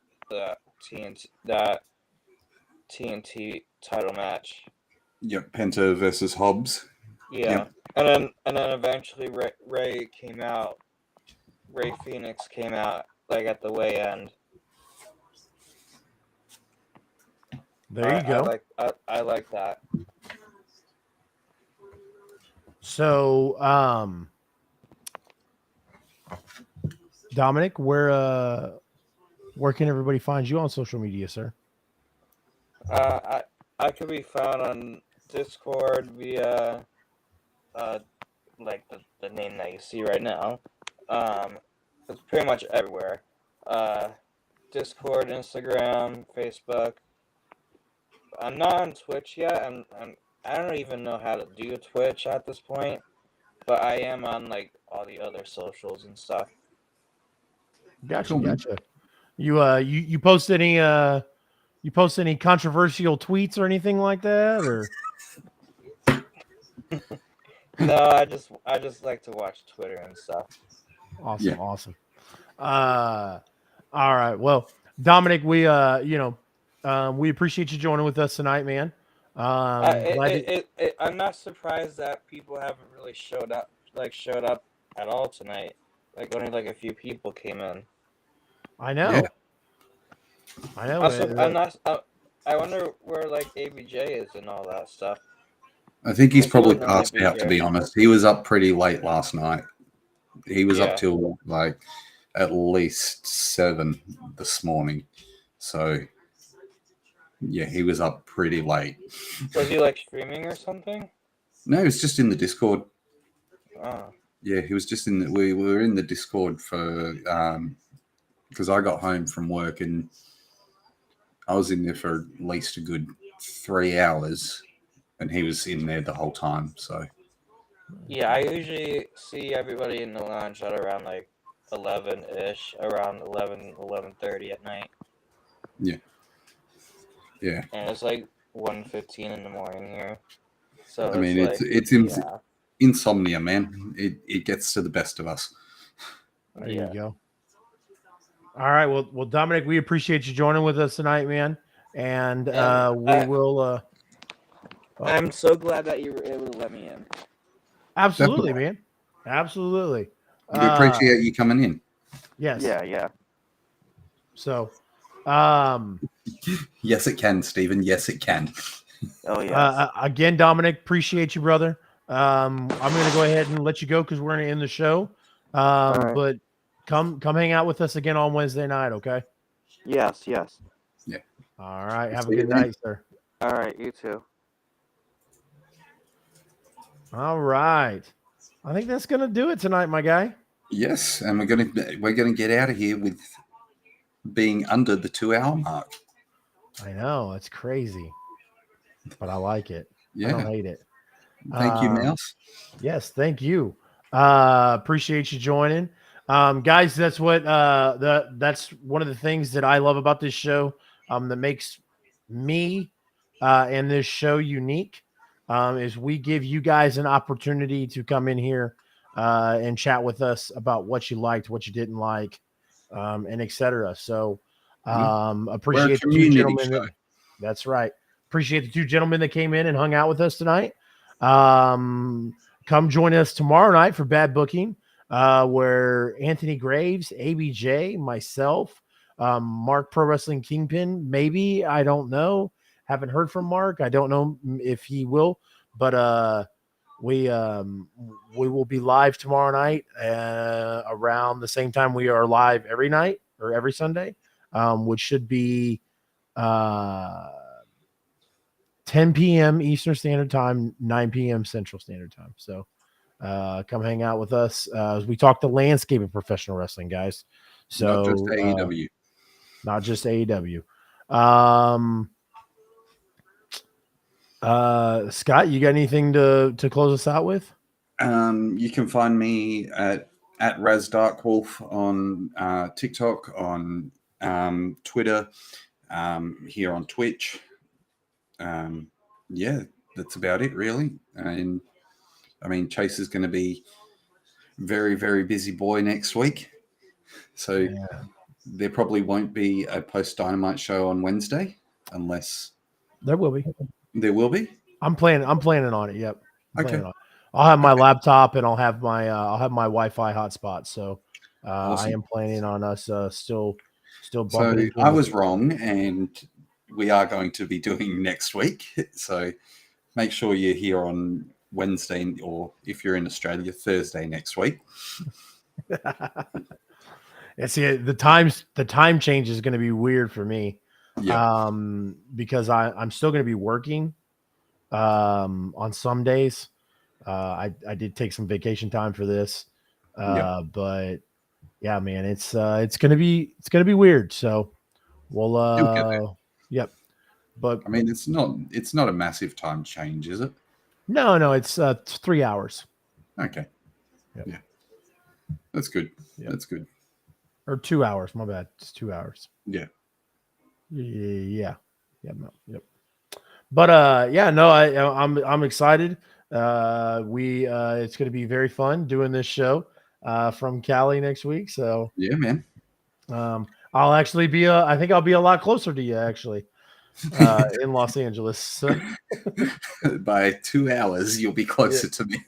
TNT title match. Yep, Penta versus Hobbs. Yeah. Yep. And then eventually Ray came out. Ray Phoenix came out like at the way end. There you go. I like that. So, Dominic, where can everybody find you on social media, sir? I could be found on Discord via like the name that you see right now. It's pretty much everywhere. Discord, Instagram, Facebook. I'm not on Twitch yet. I don't even know how to do Twitch at this point, but I am on like all the other socials and stuff. Gotcha. Cool, man. Gotcha. You post any controversial tweets or anything like that, or? No, I just like to watch Twitter and stuff. Awesome. Yeah. Awesome. All right. Well, Dominic, we appreciate you joining with us tonight, man. I'm not surprised that people haven't really showed up at all tonight. Like only like a few people came in. I know. Yeah. I know. I wonder where like ABJ is and all that stuff. I think he's He probably doesn't want to passed be out, to here. be honest. He was up pretty late last night. He was Yeah. up till like at least 7 this morning. So, yeah, he was up pretty late. Was he like streaming or something? No, he was just in the Discord. Oh. Yeah, he was just in the. We were in the Discord for because I got home from work and I was in there for at least a good 3 hours, and he was in there the whole time. So Yeah, I usually see everybody in the lounge at around like 11-ish, around 11:30 at night. yeah, And it's like 1:15 in the morning here. So I mean it's insomnia, man. It gets to the best of us. There you go. All right. Well, Dominic, we appreciate you joining with us tonight, man. And we will. I'm so glad that you were able to let me in. Absolutely, man. Absolutely. We appreciate you coming in. Yes. Yeah. So, Yes, it can, Stephen. Yes, it can. Oh yeah. again, Dominic, appreciate you, brother. I'm going to go ahead and let you go because we're going to end the show. right. But come hang out with us again on Wednesday night, okay? Yes. All right. Have a See you good then. night, sir. All right, you too. All right. I think that's gonna do it tonight, my guy. Yes, and we're gonna get out of here with being under the 2 hour mark. I know it's crazy, but I like it. I don't Yeah. hate it. Thank you, Mouse. Yes, thank you. Appreciate you joining. Guys, that's what that's one of the things that I love about this show. That makes me and this show unique. Is we give you guys an opportunity to come in here and chat with us about what you liked, what you didn't like, and etc. So We're a appreciate the two community gentlemen. show. That's right. Appreciate the two gentlemen that came in and hung out with us tonight. Come join us tomorrow night for Bad Booking, where Anthony Graves, ABJ, myself, Mark Pro Wrestling Kingpin, maybe, I don't know. Haven't heard from Mark. I don't know if he will, but we will be live tomorrow night around the same time we are live every night or every Sunday, which should be 10 p.m. Eastern Standard Time, 9 p.m. Central Standard Time. So come hang out with us as we talk the landscape of professional wrestling, guys. So Not just AEW. Not just AEW. Scott, you got anything to close us out with? You can find me at RazDarkWolf on TikTok, on Twitter, here on Twitch. Yeah, that's about it, really. And I mean, Chase is going to be very, very busy boy next week, so there probably won't be a post Dynamite show on Wednesday, unless there will be. There will be. I'm planning on it. Yep. Okay. I'll have my laptop and I'll have my Wi-Fi hotspot. So Awesome. I am planning on us still bumping. So I was wrong, and we are going to be doing next week. So make sure you're here on Wednesday, or if you're in Australia, Thursday next week. And see, the time change is going to be weird for me. Yeah. Because I'm still going to be working on some days. I did take some vacation time for this. But yeah, man, it's going to be weird. So we'll yep. But I mean, it's not a massive time change, is it? No, it's 3 hours. Okay. Yep. Yeah. That's good. Yep. That's good. Or 2 hours, my bad. It's 2 hours. Yeah. Yeah. Yep. But yeah, no, I'm excited. It's going to be very fun doing this show from Cali next week. So yeah, man. I'll actually be I think I'll be a lot closer to you actually in Los Angeles. So. By 2 hours, you'll be closer to me.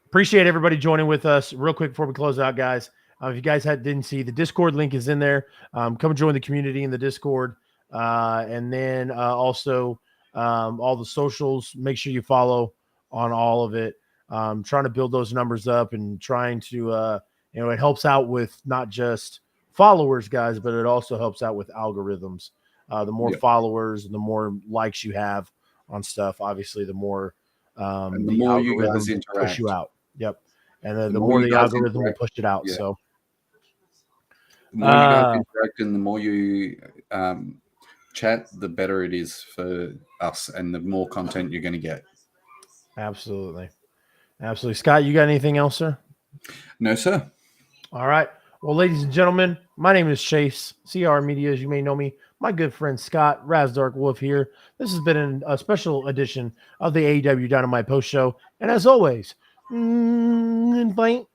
Appreciate everybody joining with us. Real quick before we close out, guys. If you guys didn't see, the Discord link is in there. Come join the community in the Discord. And then also all the socials. Make sure you follow on all of it. Trying to build those numbers up and trying to, it helps out with not just followers, guys, but it also helps out with algorithms. The more followers and the more likes you have on stuff, obviously, the more and the more you guys interact, push you out. Yep. And then the more the algorithm will push it out. Yeah. So the more you guys interact and the more you chat, the better it is for us and the more content you're going to get. Absolutely. Scott, you got anything else, sir? No, sir. All right. Well, ladies and gentlemen, my name is Chase, CR Media, as you may know me. My good friend Scott, Razdark Wolf here. This has been a special edition of the AEW Dynamite Post Show. And as always, good night.